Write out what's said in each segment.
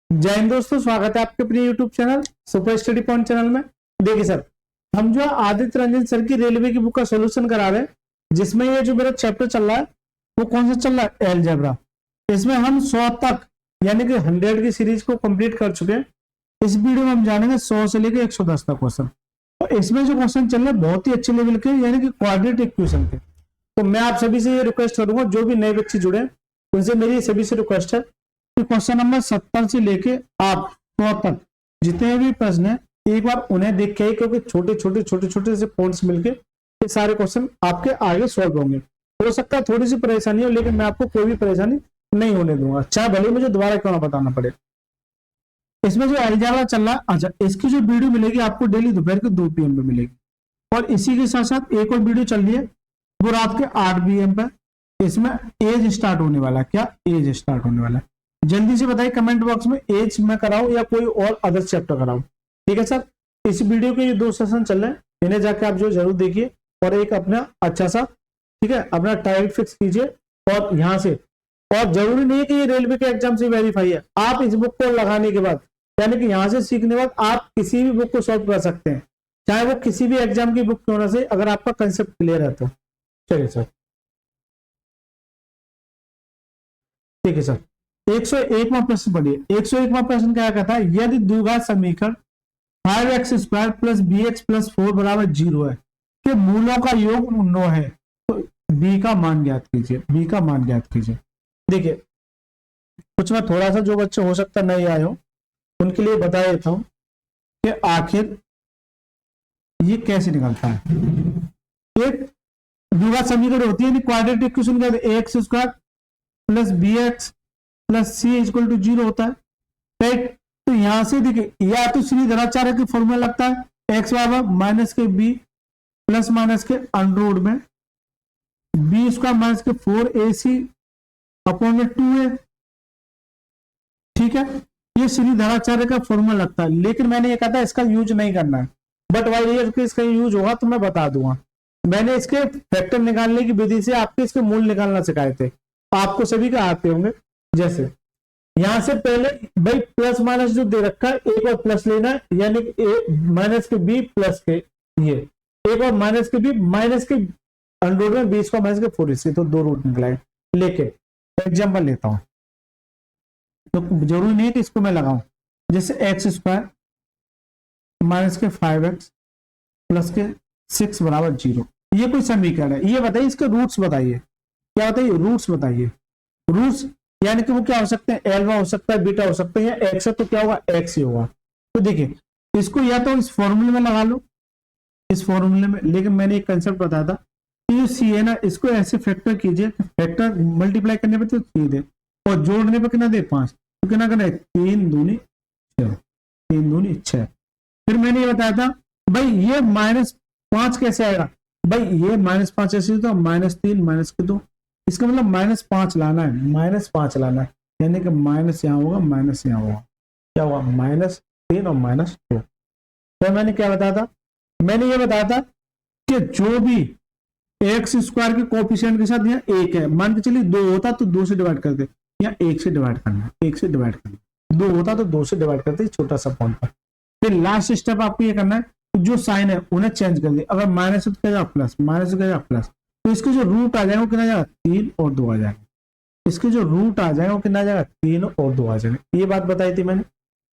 जय हिंद दोस्तों, स्वागत है आपके अपने YouTube channel super study point channel में। देखिए सर, हम जो आदित्य रंजन सर की रेलवे की बुक का सोल्यूशन करा रहे हैं, जिसमें ये जो मेरा चैप्टर चल रहा है वो कौन सा चल रहा है, अलजेब्रा। इसमें हम 100 तक यानी कि 100 की सीरीज को कंप्लीट कर चुके हैं। इस वीडियो में हम जानेंगे 100 से लेकर 110 तक क्वेश्चन, और इसमें जो क्वेश्चन चल रहे हैं बहुत ही अच्छे लेवल के, यानी कि क्वाड्रेटिक इक्वेशन के। तो मैं आप सभी से ये रिक्वेस्ट करूंगा, जो भी नए बच्चे जुड़े हैं उनसे मेरी सभी से रिक्वेस्ट है कि क्वेश्चन नंबर 70 से लेके आप 100 तक जितने भी प्रश्न है एक बार उन्हें देख के, क्योंकि छोटे छोटे से पॉइंट्स मिलके ये सारे क्वेश्चन आपके आगे सॉल्व होंगे। हो सकता है थोड़ी सी परेशानी हो, लेकिन मैं आपको कोई भी परेशानी नहीं होने दूंगा, चाहे भले मुझे दोबारा क्यों ना बताना पड़े। इसमें जो अलजेब्रा चल रहा है, अच्छा, इसकी जो वीडियो मिलेगी आपको डेली दोपहर के 2 PM पे मिलेगी, और इसी के साथ साथ एक और वीडियो चल रही है वो रात के 8 PM पे। इसमें एज स्टार्ट होने वाला है। क्या एज स्टार्ट होने वाला है? जल्दी से बताइए कमेंट बॉक्स में, एज में कराऊं या कोई और अदर चैप्टर कराऊं। ठीक है सर, इस वीडियो के ये 2 सेशन चल रहे हैं, इन्हें जाके आप जो जरूर देखिए और एक अपना अच्छा सा, ठीक है, अपना टारगेट फिक्स कीजिए। और यहाँ से, और जरूरी नहीं है कि ये रेलवे के एग्जाम से वेरीफाई है, आप इस बुक को लगाने के बाद यानी कि यहाँ से सीखने के बाद आप किसी भी बुक को सॉल्व कर सकते हैं, चाहे वो किसी भी एग्जाम की बुक क्यों ना से, अगर आपका कंसेप्ट क्लियर है तो। चलिए सर, ठीक है सर, 101वां प्रश्न पढ़िए। 101वां प्रश्न क्या कहता है, यदि द्विघात समीकरण 5x² प्लस bx प्लस 4 बराबर 0 है कि मूलों का योग 9 है, तो b का मान ज्ञात कीजिए। b का मान ज्ञात कीजिए। देखिए, कुछ मैं थोड़ा सा, जो बच्चे हो सकता नहीं आए हो उनके लिए बता देता हूं कि आखिर ये कैसे निकलता है। एक द्विघात समीकरण होती है, क्वाड्रेटिक इक्वेशन कहते हैं, ax² plus bx plus C equal to 0 होता है, राइट। तो यहां से देखिए, या तो श्रीधराचार्य की फॉर्मूला लगता है, एक्स बराबर माइनस के बी प्लस माइनस के अंडर में बी स्क्वायर माइनस के 4ac अपॉन में 2a। ठीक है, ये श्रीधराचार्य का फॉर्मूला लगता है, लेकिन मैंने ये कहा था इसका यूज नहीं करना है, बट वाई इसका यूज होगा तो मैं बता दूंगा। मैंने इसके फैक्टर निकालने की विधि से आपके इसके मूल निकालना सिखाए थे, आपको सभी का आते होंगे। जैसे यहां से पहले भाई प्लस माइनस जो दे रखा है, एक और प्लस लेना है, यानी माइनस के बी प्लस के ये एक और माइनस के बी माइनस के अंडर में 20 का माइनस के 4 इसके, तो 2 रूट निकलाए। लेकिन एग्जाम्पल लेता हूं, तो जरूरी नहीं है कि इसको मैं लगाऊं। जैसे x² माइनस के 5x प्लस के 6 बराबर 0, ये कोई समीकरण है। ये बताइए इसके रूट्स बताइए, क्या बताइए, रूट्स बताइए। रूट्स यानी कि वो क्या हो सकते हैं, एल्फा हो सकता है, बीटा हो सकता है, या एक्स है तो क्या होगा, एक्स ही होगा। तो देखिए, इसको या तो इस फॉर्मूले में लगा लो, इस फॉर्मूले में, लेकिन मैंने एक कंसेप्ट बताया था कि जो सी है ना, इसको ऐसे फैक्टर कीजिए, फैक्टर मल्टीप्लाई करने पे तो 3 दे और जोड़ने पे कितना दे, 5, तो कितना करना है, 3 दूनी 6, 3 दूनी 6। फिर मैंने ये बताया था भाई ये -5 कैसे आएगा, भाई ये -5 ऐसे तो -3 माइनस के 2, इसका मतलब -5 लाना है, -5 लाना है, यानी कि माइनस यहाँ होगा, माइनस यहाँ होगा, क्या होगा, -3 और -2। तो मैंने क्या बताया था, मैंने ये बताया था कि जो भी x² के कोफिशिएंट के साथ यहाँ 1 है, मान के चलिए 2 होता तो 2 से डिवाइड कर दे, या 1 से डिवाइड करना है, 1 से डिवाइड करना, 2 होता तो 2 से डिवाइड करते, छोटा सा पॉइंट पर। फिर लास्ट स्टेप आपको ये करना है, जो साइन है उन्हें चेंज कर दे, अगर माइनस है तो क्या जाएगा प्लस, माइनस तो क्या जाएगा प्लस, तो इसके जो रूट आ जाएगा वो कितना जाएगा, 3 और 2 आ जाएगा। इसके जो रूट आ जाएगा वो कितना आ जाएगा, 3 और 2 आ जाएगा। ये बात बताई थी मैंने,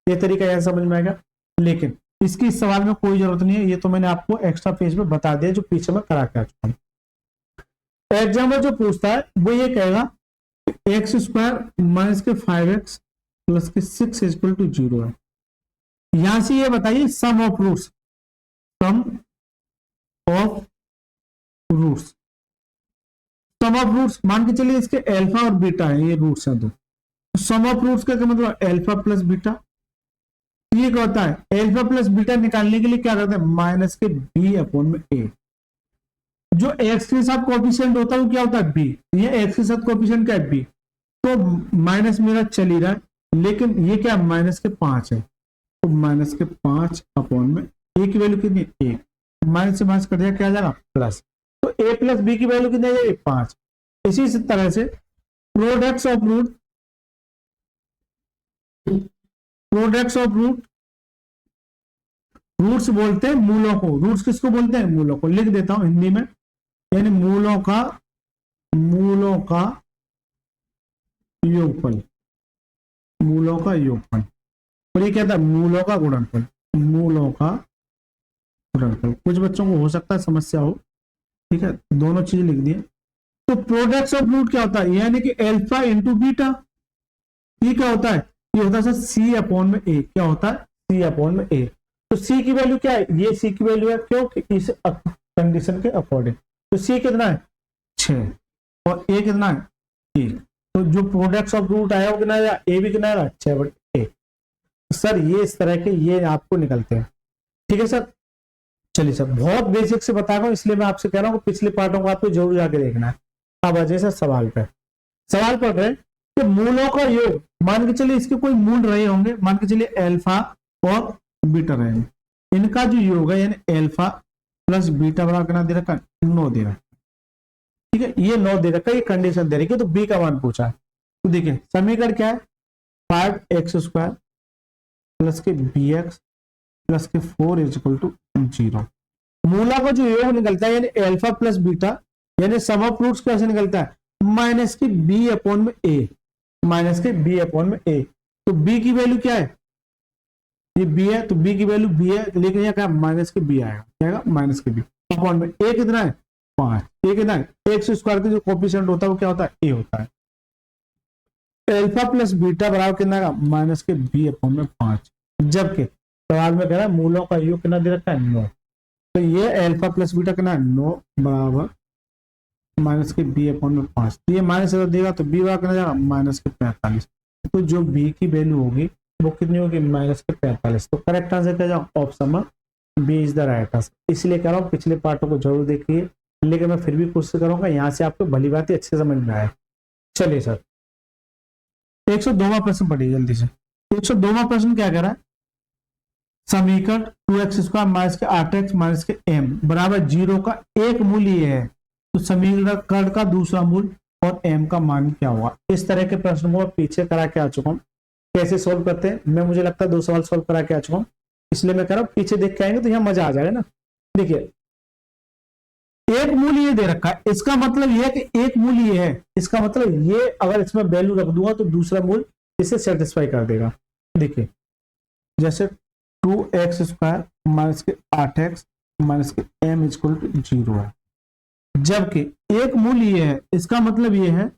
ये तरीका यहाँ समझ में आएगा। लेकिन इसकी इस सवाल में कोई जरूरत नहीं है, ये तो मैंने आपको एक्स्ट्रा पेज पे बता दिया जो पीछे में करा के आ चुका हूं। एग्जाम्पल जो पूछता है वो ये कहेगा x² माइनस के 5x प्लस के 6 इक्वल टू 0 है। यहां से ये बताइए sum of roots, sum of roots, sum of roots मान के चलिए इसके अल्फा और बीटा है, ये रूट्स हैं दो, सम ऑफ रूट्स का मतलब अल्फा प्लस बीटा। ये क्या होता है, अल्फा प्लस बीटा निकालने के लिए क्या करते हैं, माइनस के b अपॉन में a। जो x के साथ कोएफिशिएंट होता है वो क्या होता है, b, ये x के साथ कोएफिशिएंट क्या है, b, तो माइनस मेरा चल ही रहा है, लेकिन ये क्या माइनस के 5 है, तो माइनस के 5 अपॉन में a की वैल्यू कितनी है, 1, माइनस से माइनस कट जाएगा, क्या आ जाएगा, प्लस, तो a प्लस b की वैल्यू कितनी है, 5। इसी तरह से products of root products of root, roots बोलते हैं मूलों को, रूट्स किसको बोलते हैं? मूलों को। लिख देता हूं हिंदी में, यानी मूलों का योगफल, मूलों का योगफल। और ये क्या था? मूलों का गुणनफल, मूलों का गुणनफल। कुछ बच्चों को हो सकता है समस्या हो, ठीक है, दोनों चीज लिख दिए। तो प्रोडक्ट्स ऑफ रूट क्या होता है? यानी कि अल्फा इंटू बीटा। ये क्या होता है? ये होता है सर सी अपॉन में ए। क्या होता है? सी अपॉन में ए। तो सी की वैल्यू क्या है? ये सी की वैल्यू है, क्यों? इस कंडीशन के अकॉर्डिंग। तो सी कितना है? 6 और ए कितना है? 1। तो जो प्रोडक्ट्स ऑफ रूट आया वो कितना आया? ए भी कितना आया? 6/1। सर ये इस तरह के ये आपको निकलते हैं, ठीक है सर। चलिए सर, बहुत बेसिक से बता रहा हूं, इसलिए मैं आपसे कह रहा हूं कि पिछले पार्टों को आपको जरूर जाके देखना है। अब आ जाए सर सवाल पे। सवाल पढ़ रहे हैं कि मूलों का योग, मान के चलिए इसके कोई मूल रहे होंगे, मान के चलिए अल्फा और बीटा रहे हैं, इनका जो योग है यानी अल्फा प्लस बीटा बराबर कितना दे रखा है? 9 दे रहा है, ठीक है। ये 9 दे रखा है, ये कंडीशन दे रही है। तो बी का मान पूछा है। तो देखिए समीकरण क्या है? 5x² प्लस के bx प्लस के 4 = 0। मूला का जो योग निकलता है यानी अल्फा प्लस बीटा, यानी सम ऑफ रूट्स कैसे निकलता है? माइनस के बी अपॉन में ए, माइनस के बी अपॉन में ए। तो बी की वैल्यू क्या है? ये बी है, तो बी की वैल्यू बी है, लेकिन यहाँ क्या माइनस के बी आएगा, क्या आएगा? माइनस के बी अपॉन में ए कितना है? 5। ए कितना है? x² का जो कोफिशिएंट होता है वो क्या होता है? ए होता है। अल्फा प्लस बीटा बराबर कितना आएगा? माइनस के बी अपॉन में 5। जबकि सवाल में कह रहा है मूलों का योग कितना दे रखा है? 9। तो ये अल्फा प्लस बीटा कितना है? 9 बराबर माइनस के बी अपॉन में 5। तो ये माइनस अगर देगा तो बी बराबर कितना जाएगा? माइनस के 45। तो जो बी की वैल्यू होगी वो कितनी होगी? माइनस के 45। तो करेक्ट आंसर क्या जाओ? ऑप्शन में B is the right answer. इसलिए कह रहा हूँ पिछले पार्टों को जरूर देखिए, लेकिन मैं फिर भी कोशिश करूंगा यहाँ से आपको भली बात ही अच्छे समझ में आए। चलिए सर 102वां प्रश्न पढ़िए जल्दी से। 102वां प्रश्न क्या कह रहा है? समीकरण 2x² माइनस के 8x माइनस के m बराबर 0 का एक मूल ये है, तो समीकरण का दूसरा मूल और m का मान क्या होगा? इस तरह के प्रश्न को पीछे करा के आ चुका हूं, कैसे सोल्व करते हैं मैं, मुझे लगता है 2 सवाल सोल्व करा के आ चुका हूं, इसलिए मैं कह रहा हूं पीछे देख के आएंगे तो यहाँ मजा आ जाएगा ना। देखिए एक मूल ये दे रखा है, इसका मतलब ये है कि एक मूल ये है, इसका मतलब ये अगर इसमें वैल्यू रख दूंगा तो दूसरा मूल इसे सेटिस्फाई कर देगा। देखिए जैसे 2x² माइनस के 8x माइनस के m = 0 है, जबकि एक मूल ये है, इसका मतलब ये है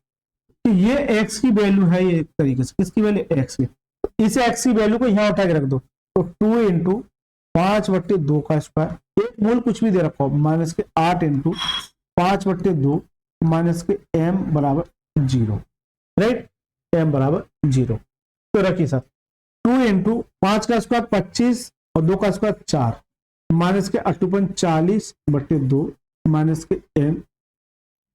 कि ये x की वैल्यू है, ये एक तरीके से किसकी वैल्यू? x की। इस x की वैल्यू को यहाँ उठा के रख दो, तो 2 × 5/2 का स्क्वायर, एक मूल कुछ भी दे रखा हो, माइनस के 8 × 5/2 माइनस के m बराबर 0, राइट? m बराबर 0। तो रखिए सर 2 × 5 का स्क्वायर 25 और 2 का स्क्वायर 4 माइनस के 8/40/2 माइनस के m।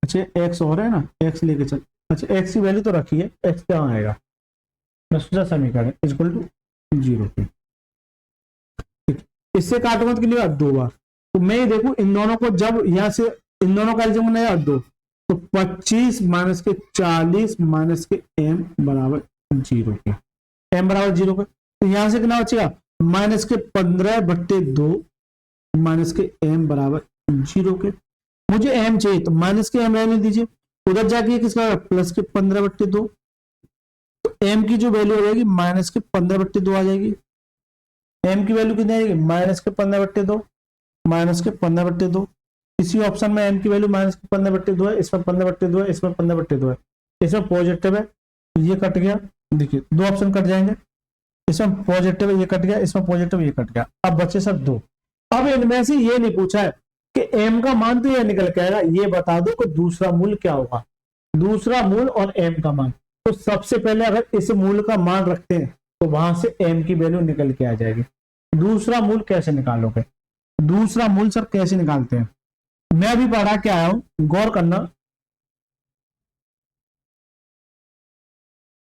अच्छा x और है ना, x लेके चल। अच्छा x की वैल्यू तो रखिए, x क्या आएगा? दूसरा समीकरण = 0 पे। इससे काटूंगा तो कितनी बार? 2 बार। तो मैं ये देखूं इन दोनों को, जब यहां से इन दोनों का एल्जेब्रा नया 2, तो 25 माइनस के 40 माइनस के m बराबर 0 के, m बराबर 0 के। तो यहां से कितना बचेगा? माइनस के 15/2 माइनस के m बराबर 0 के। मुझे m चाहिए तो माइनस के m रहने दीजिए, उधर जाके किसका? प्लस के 15/2। तो m की जो वैल्यू हो जाएगी माइनस के 15/2 आ जाएगी। m की वैल्यू कितनी आएगी? माइनस के 15/2, माइनस के 15/2। इसी ऑप्शन में m की वैल्यू माइनस के 15/2 है, इसमें 15/2 है, इसमें 15/2 है, इसमें पॉजिटिव है, ये कट गया। देखिए 2 ऑप्शन कट जाएंगे, इसमें पॉजिटिव है, ये कट गया, इसमें पॉजिटिव, ये कट गया। अब बचे सब 2। अब इनमें से ये नहीं पूछा है कि m का मान तो ये निकल के आएगा, ये बता दो कि दूसरा मूल क्या होगा, दूसरा मूल और m का मान। तो सबसे पहले अगर इस मूल का मान रखते हैं तो वहां से m की वैल्यू निकल के आ जाएगी। दूसरा मूल कैसे निकालोगे? दूसरा मूल सर कैसे निकालते हैं, मैं अभी पढ़ा के आया हूं, गौर करना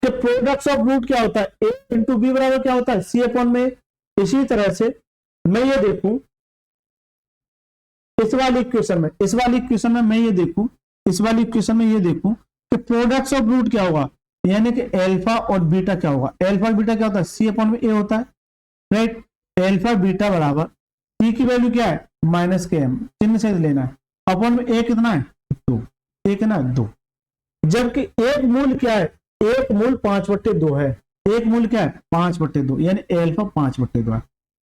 कि प्रोडक्ट्स ऑफ रूट क्या होता है? a × b बराबर क्या होता है? c अपॉन में। इसी तरह से मैं ये देखूं इस वाली इक्वेशन में, मैं ये देखूं कि प्रोडक्ट्स ऑफ रूट क्या होगा? यानी कि अल्फा और बीटा क्या होगा, अल्फा बीटा क्या होता है, सी अपॉन में ए होता है, राइट। अल्फा बीटा बराबर सी की वैल्यू क्या है, माइनस के एम, चिन्ह से लेना है, अपॉन में ए कितना है, 2, ए कितना है 2, जबकि एक मूल क्या है, एक मूल 5/2 है, एक मूल क्या है 5/2, यानी अल्फा 5/2 है,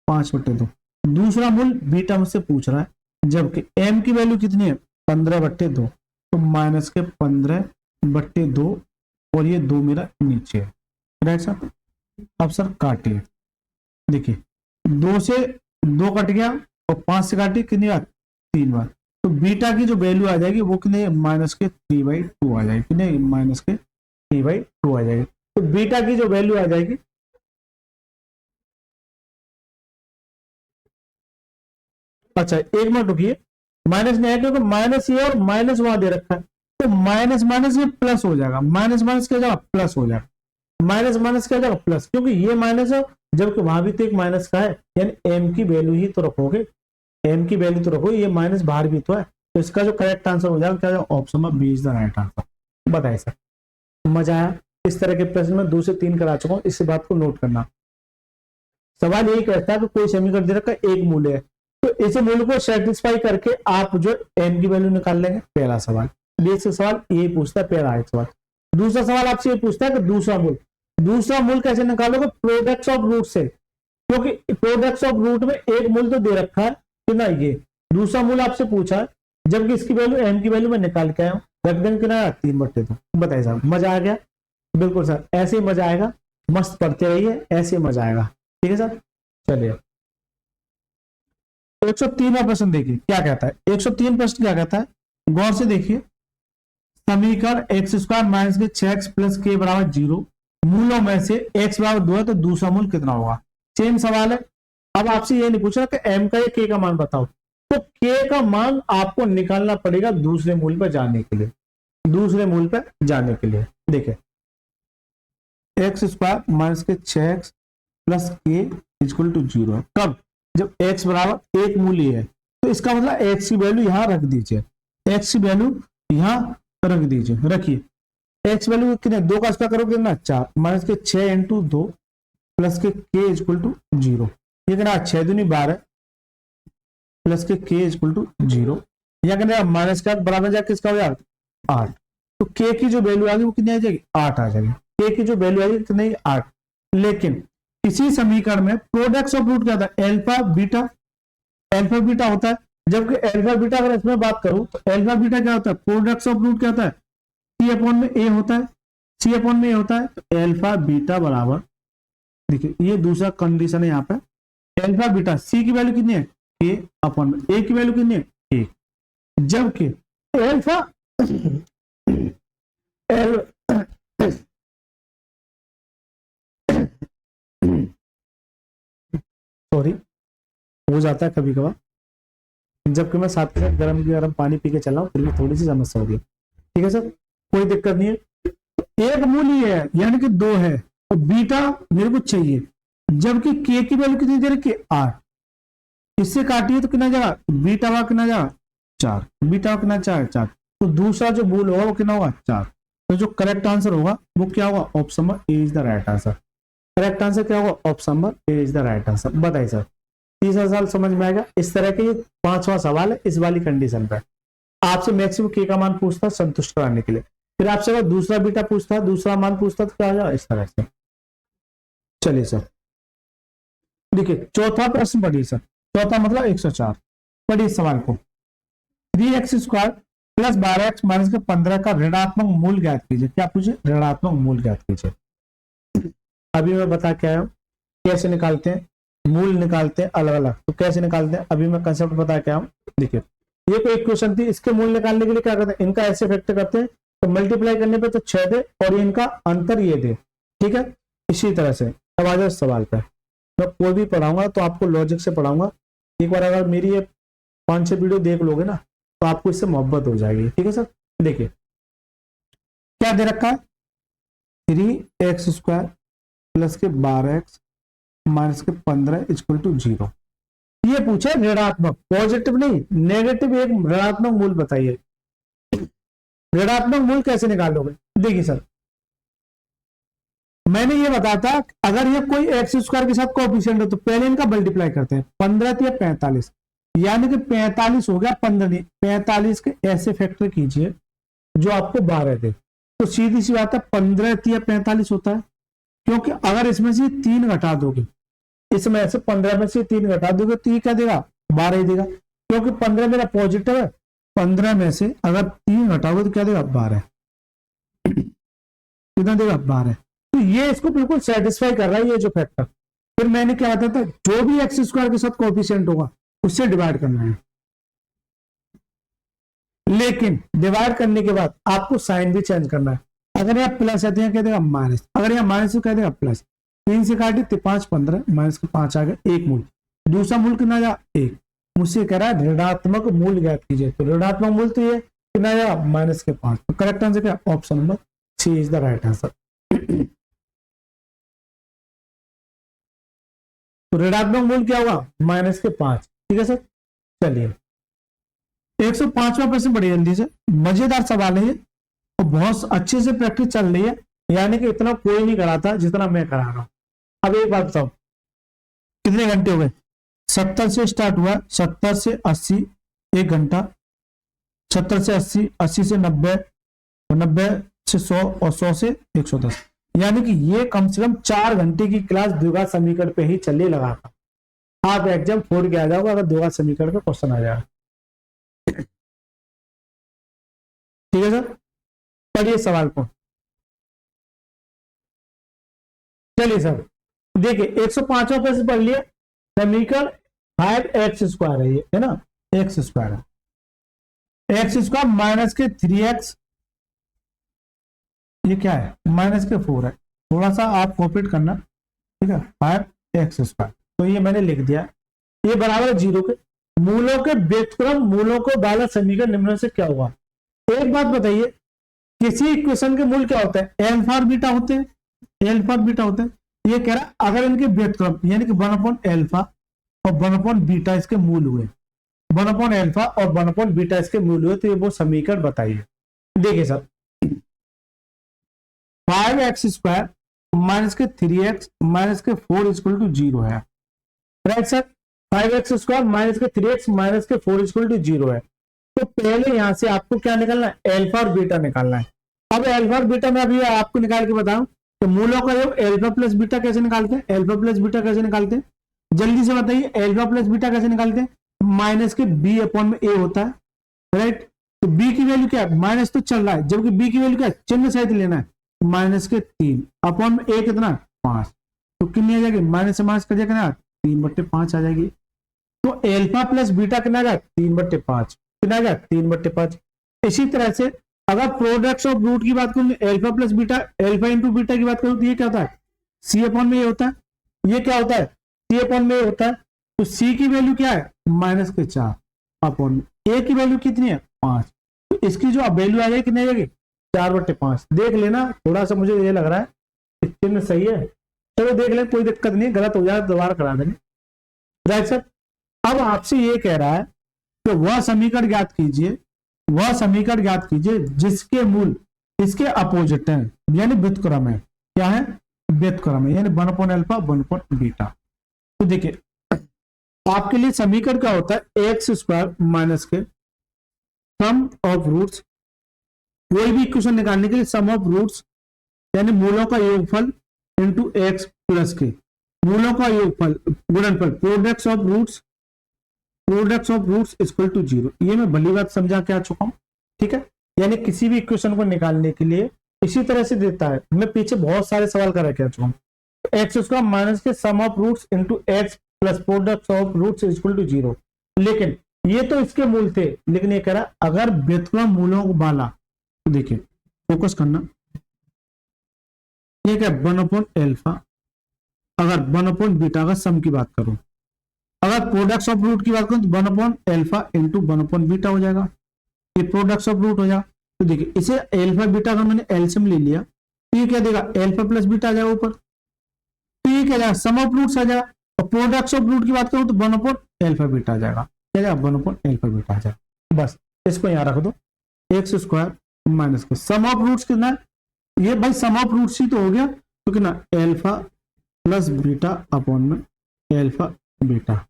5/2। दूसरा मूल बीटा मुझसे पूछ रहा है, जबकि एम की वैल्यू कितनी है 15/2, तो माइनस के 15/2 और ये 2 मेरा नीचे है, राइट सर। अब सर काटिए, देखिए 2 से 2 कट गया और 5 से काटिए, कितनी बार 3 बार, तो बीटा की जो वैल्यू आ जाएगी वो कितने माइनस के 3/2 आ जाएगी, कितने माइनस के 3/2 आ जाएगी। तो बीटा की जो वैल्यू आ जाएगी, अच्छा एक मिनट रुकिए, माइनस नहीं है क्योंकि माइनस ये और माइनस वहां दे रखा है, तो माइनस माइनस ये प्लस हो जाएगा, माइनस माइनस क्या हो जाएगा प्लस हो जाएगा, माइनस माइनस क्या हो जाएगा प्लस, क्योंकि ये माइनस है जबकि वहां भी तो एक माइनस का है, यानी एम की वैल्यू ही तो रखोगे, एम की वैल्यू तो रखोगे, ये माइनस बाहर भी तो है, तो इसका जो करेक्ट आंसर हो जाएगा क्या, ऑप्शन में B is the right answer. बताइए सर, मजा आया? इस तरह के प्रश्न में 2 से 3 करा चुका हूं, इस बात को नोट करना। सवाल यही कहता है कि कोई समीकरण दे रखा है, एक मूल्य है, तो इस मूल्य को सेटिस्फाई करके आप जो एम की वैल्यू निकाल लेंगे, पहला सवाल। बेसिक सवाल यही पूछता है, पहला एक सवाल। दूसरा सवाल आपसे ये पूछता है कि दूसरा मूल कैसे निकालोगे, प्रोडक्ट्स ऑफ रूट से, क्योंकि प्रोडक्ट्स ऑफ रूट में एक मूल तो दे रखा है कि ना, ये दूसरा मूल आपसे पूछा है, जबकि इसकी वैल्यू एम की वैल्यू में निकाल के आया हूं, रख देंगे कितना 3/2। बताइए साहब, मजा आ गया? बिल्कुल सर, ऐसे ही मजा आएगा, मस्त पढ़ते रहिए, ऐसे ही मजा आएगा, ठीक है सर। चलिए 103वां प्रश्न देखिए क्या कहता है, 103 प्रश्न क्या कहता है, गौर से देखिए। समीकरण x² माइनस के 6x प्लस के बराबर 0, मूलों में से x बराबर 2 है, तो दूसरा मूल कितना होगा। सेम सवाल है, अब आपसे ये नहीं पूछ रहा कि m का या k का मान बताओ, तो k का मान आपको निकालना पड़ेगा दूसरे मूल पर जाने के लिए, दूसरे मूल पर जाने के लिए। देखिए x² माइनस के 6x प्लस के इक्वल टू 0 है, कब, जब x बराबर एक मूल ही है, तो इसका मतलब x की वैल्यू यहां रख दीजिए, x की वैल्यू यहां रख दीजिए, रखिए x वैल्यू कितने, 2 का स्क्वायर करोगे ना 4, माइनस के 6 इंटू 2 प्लस के k इक्वल टू 0, ये कितना 6 दूनी 12 प्लस के k इक्वल टू 0, या कितना माइनस का बराबर जाकर किसका हो जाएगा 8, तो k की जो वैल्यू आ गई वो कितनी आ जाएगी 8 आ जाएगी, k की जो वैल्यू आएगी कितनी 8। लेकिन इसी समीकरण में प्रोडक्ट्स ऑफ रूट क्या होता है, अल्फा बीटा होता है, जबकि अल्फा बीटा अगर इसमें बात करूं तो अल्फा बीटा क्या होता है, प्रोडक्ट्स ऑफ रूट क्या होता है, सी अपॉन में ए होता है, सी अपॉन में ए होता है, तो अल्फा बीटा बराबर, देखिए ये दूसरा कंडीशन है यहाँ पे, अल्फा बीटा सी की वैल्यू कितनी है के अपॉन में ए की वैल्यू कितनी है 1, जबकि अल्फा सॉरी हो जाता है कभी कभार, जबकि मैं साथ के साथ गर्म पानी पी के चला हूं, फिर भी थोड़ी सी समस्या हो गई, ठीक है सर, कोई दिक्कत नहीं है। एक मूल ही है यानी कि 2 है, और बीटा मेरे को चाहिए, जबकि के की वैल्यू कितनी दे रखी है 8, इससे काटिए तो कितना जाएगा, बीटा हुआ कितना जाएगा 4, बीटा हुआ कितना 4, तो दूसरा जो मूल होगा वो कितना होगा 4, तो जो करेक्ट आंसर होगा वो क्या होगा, option number A is the right answer. Correct answer क्या होगा, option number A is the right answer. बताइए सर, तीसरा सवाल समझ में आएगा। इस तरह के ये 5वां सवाल है इस वाली कंडीशन पर, आपसे मैक्सिमम के का मान पूछता है संतुष्ट कराने के लिए, फिर आपसे अगर दूसरा बीटा पूछता है, दूसरा मान पूछता है, तो क्या हो जाएगा इस तरह से। चलिए सर देखिए चौथा प्रश्न पढ़िए सर, चौथा मतलब 104, पढ़िए सवाल को। 3x² प्लस 12x माइनस के 15 का ऋणात्मक मूल ज्ञात कीजिए। क्या पूछे, ऋणात्मक मूल ज्ञात कीजिए। अभी मैं बता के आया हूं कैसे निकालते हैं, मूल निकालते हैं अलग अलग, तो कैसे निकालते हैं अभी मैं कंसेप्ट बता के आया हूं। देखिए ये कोई क्वेश्चन थी, इसके मूल निकालने के लिए क्या करते हैं, इनका ऐसे फैक्टर करते हैं, तो मल्टीप्लाई करने पे तो 6 दे और इनका अंतर ये दे, ठीक है। इसी तरह से अब आ जाओ सवाल पे, मैं कोई भी पढ़ाऊंगा तो आपको लॉजिक से पढ़ाऊंगा, एक बार अगर मेरी ये 5-6 वीडियो देख लोगे ना तो आपको इससे मोहब्बत हो जाएगी, ठीक है सर। देखिए क्या दे रखा है, 3x² प्लस के 12x माइनस के 15 इक्वल टू 0, ये पूछे ऋणात्मक, पॉजिटिव नहीं नेगेटिव, एक ऋणात्मक मूल बताइए। ऋणात्मक मूल कैसे निकालोगे, देखिए सर मैंने ये बताया था अगर ये कोई एक्स स्क्वायर के साथ कोएफिशिएंट है तो पहले इनका मल्टीप्लाई करते हैं, 15 या 45, यानी कि 45 हो गया 15 नहीं, 45 के ऐसे फैक्टर कीजिए जो आपको 12 दे, तो सीधी सी बात है 15 या 45 होता है, क्योंकि अगर इसमें से 3 घटा दोगे, इसमें से 15 में से 3 घटा दोगे तो ये क्या देगा, 12 ही देगा, क्योंकि 15 मेरा पॉजिटिव है, 15 में से अगर 3 घटाओगे तो क्या देगा, 12, कितना देगा, 12। तो ये इसको बिल्कुल सेटिस्फाई कर रहा है ये जो फैक्टर। फिर मैंने क्या बताया था, जो भी एक्स स्क्वायर के साथ कोएफिशिएंट होगा उससे डिवाइड करना है, लेकिन डिवाइड करने के बाद आपको साइन भी चेंज करना है। अगर यहाँ प्लस है तो यहाँ कह देगा माइनस, अगर यहाँ माइनस तो कह देगा प्लस। 3 से काटे 5 15, माइनस के 5 आ गया, एक मूल, दूसरा मूल कितना आया, 1। मुझसे कह रहा है ऋणात्मक मूल ज्ञात कीजिए, तो ऋणात्मक मूल तो ये कितना आया, माइनस के 5। तो करेक्ट आंसर क्या, option number C is the right answer. तो ऋणात्मक मूल क्या होगा, माइनस के 5, ठीक है सर। चलिए 105वां प्रश्न बड़ी जल्दी से, मजेदार सवाल है ये और बहुत अच्छे से प्रैक्टिस चल रही है, यानी कि इतना कोई नहीं कराता जितना मैं करा रहा हूं। अब एक बात बताओ, कितने घंटे हो गए, 70 से स्टार्ट हुआ, 70 से 80 1 घंटा, 70 से 80, 80 से 90, 90 से 100 और 100 से 110, यानी कि ये कम से कम 4 घंटे की क्लास द्विघात समीकरण पे ही चलने लगा था। आप एग्जाम फोड़ के आ जाओगे अगर द्विघात समीकरण का क्वेश्चन आ जाएगा, ठीक है सर। पढ़िए सवाल को, चलिए सर देखिए 105वां प्रश्न पढ़ लिया, समीकरण 5x स्क्वायर है ये, है ना, एक्स स्क्वायर है, एक्स स्क्वायर माइनस के 3x, ये क्या है, माइनस के 4 है, थोड़ा सा आप कॉपरेट करना, ठीक है, 5x स्क्वायर, तो ये मैंने लिख दिया, ये बराबर है 0 के, मूलों के व्युत्क्रम मूलों को वाला समीकरण निम्न से क्या होगा। एक बात बताइए, किसी इक्वेशन के मूल क्या होता है, एल्फा और बीटा होते हैं, एल्फा और बीटा होते हैं। ये कह रहा अगर इनके व्युत्क्रम यानी कि 1/अल्फा और 1/बीटा इसके मूल हुए, 1/अल्फा और 1/बीटा इसके मूल हुए, तो ये वो समीकरण बताइए। देखिए सर 5x स्क्वायर माइनस के 3x माइनस के 4 इक्वल टू 0 है, right sir. 5x square minus के 3x माइनस के 4 इक्वल टू 0 है, तो पहले यहां से आपको क्या निकालना है, एल्फा और बीटा निकालना है। अब एल्फा और बीटा में अभी आपको निकाल के बताऊं, तो मूलों का योग एल्फा प्लस बीटा कैसे निकालते हैं, एल्फा प्लस बीटा कैसे निकालते हैं, जल्दी से बताइए, एल्फा प्लस बीटा कैसे निकालते हैं, माइनस के b अपॉन में a होता है, राइट। तो b की वैल्यू क्या है, माइनस तो चल रहा है, जबकि b की वैल्यू क्या है, चिन्ह सहित लेना है, माइनस के 3 अपॉन में a कितना 5, तो कितनी आ जाएगी, माइनस से माइनस कर जाएगा 3/5 आ जाएगी। तो एल्फा प्लस बीटा कितना आ जाएगा, 3/5, कितना आ जाएगा 3/5। इसी तरह से अगर प्रोडक्ट ऑफ रूट की बात करूं, alpha plus beta, alpha into beta की बात करूं, तो ये क्या होता है, सी अपॉन में ये होता है, ये क्या होता है, सी अपॉन में ये होता है। तो सी की वैल्यू क्या है, माइनस के 4 अपॉन ए की वैल्यू कितनी है 5, तो इसकी जो वैल्यू आ जाएगी कितनी आ जाएगी 4/5। देख लेना, थोड़ा सा मुझे ये लग रहा है चिन्ह सही है, चलो देख लें, कोई दिक्कत नहीं, गलत हो जाए दोबारा करा देंगे, राइट सर। अब आपसे ये कह रहा है कि वह समीकरण ज्ञात कीजिए, वह समीकरण ज्ञात कीजिए जिसके मूल इसके अपोजिट है, यानी व्युत्क्रम है, क्या है, व्युत्क्रम है, यानी 1/अल्फा 1/बीटा। तो देखिए आपके लिए समीकरण क्या होता है, एक्स स्क्वायर माइनस के सम ऑफ रूट्स, कोई भी इक्वेशन निकालने के लिए सम ऑफ रूट्स यानी मूलों का योगफल इंटू एक्स प्लस के, मूलों का योगफल गुणनफल, products of roots, products of roots equal to 0। ये मैं भली बात समझा के आ चुका हूं, ठीक है। यानी किसी भी इक्वेशन को निकालने के लिए इसी तरह से देता है, मैं पीछे बहुत सारे सवाल कर रखे आ चुका हूं। एक्स स्क्वायर माइनस के sum of roots into x plus products of roots equal to 0, लेकिन ये तो इसके मूल थे, लेकिन ये कह रहा अगर व्युत्क्रम मूलों को वाला, तो देखिए फोकस करना, ये क्या 1/अल्फा, अगर 1/बीटा का सम की बात करूं, अगर प्रोडक्ट्स ऑफ रूट की बात करूं तो 1/अल्फा इंटू 1/बीटा हो जाएगा, ये प्रोडक्ट्स ऑफ रूट हो जाएगा। तो देखिए इसे अल्फा बीटा का मैंने एलसीएम ले लिया, तो ये क्या देगा, अल्फा प्लस बीटा आ जाएगा ऊपर, तो ये क्या जाएगा सम ऑफ रूट्स आ जाएगा, और प्रोडक्ट्स ऑफ रूट की बात करूं तो 1/अल्फा बीटा आ जाएगा, क्या जाएगा 1/अल्फा बीटा आ जाएगा। बस इसको यहां रख दो, एक्स स्क्वायर माइनस के सम ऑफ रूट्स कितना है, ये भाई सम ऑफ रूट्स ही तो हो गया, तो कितना एल्फा प्लस बीटा अपॉन में alpha beta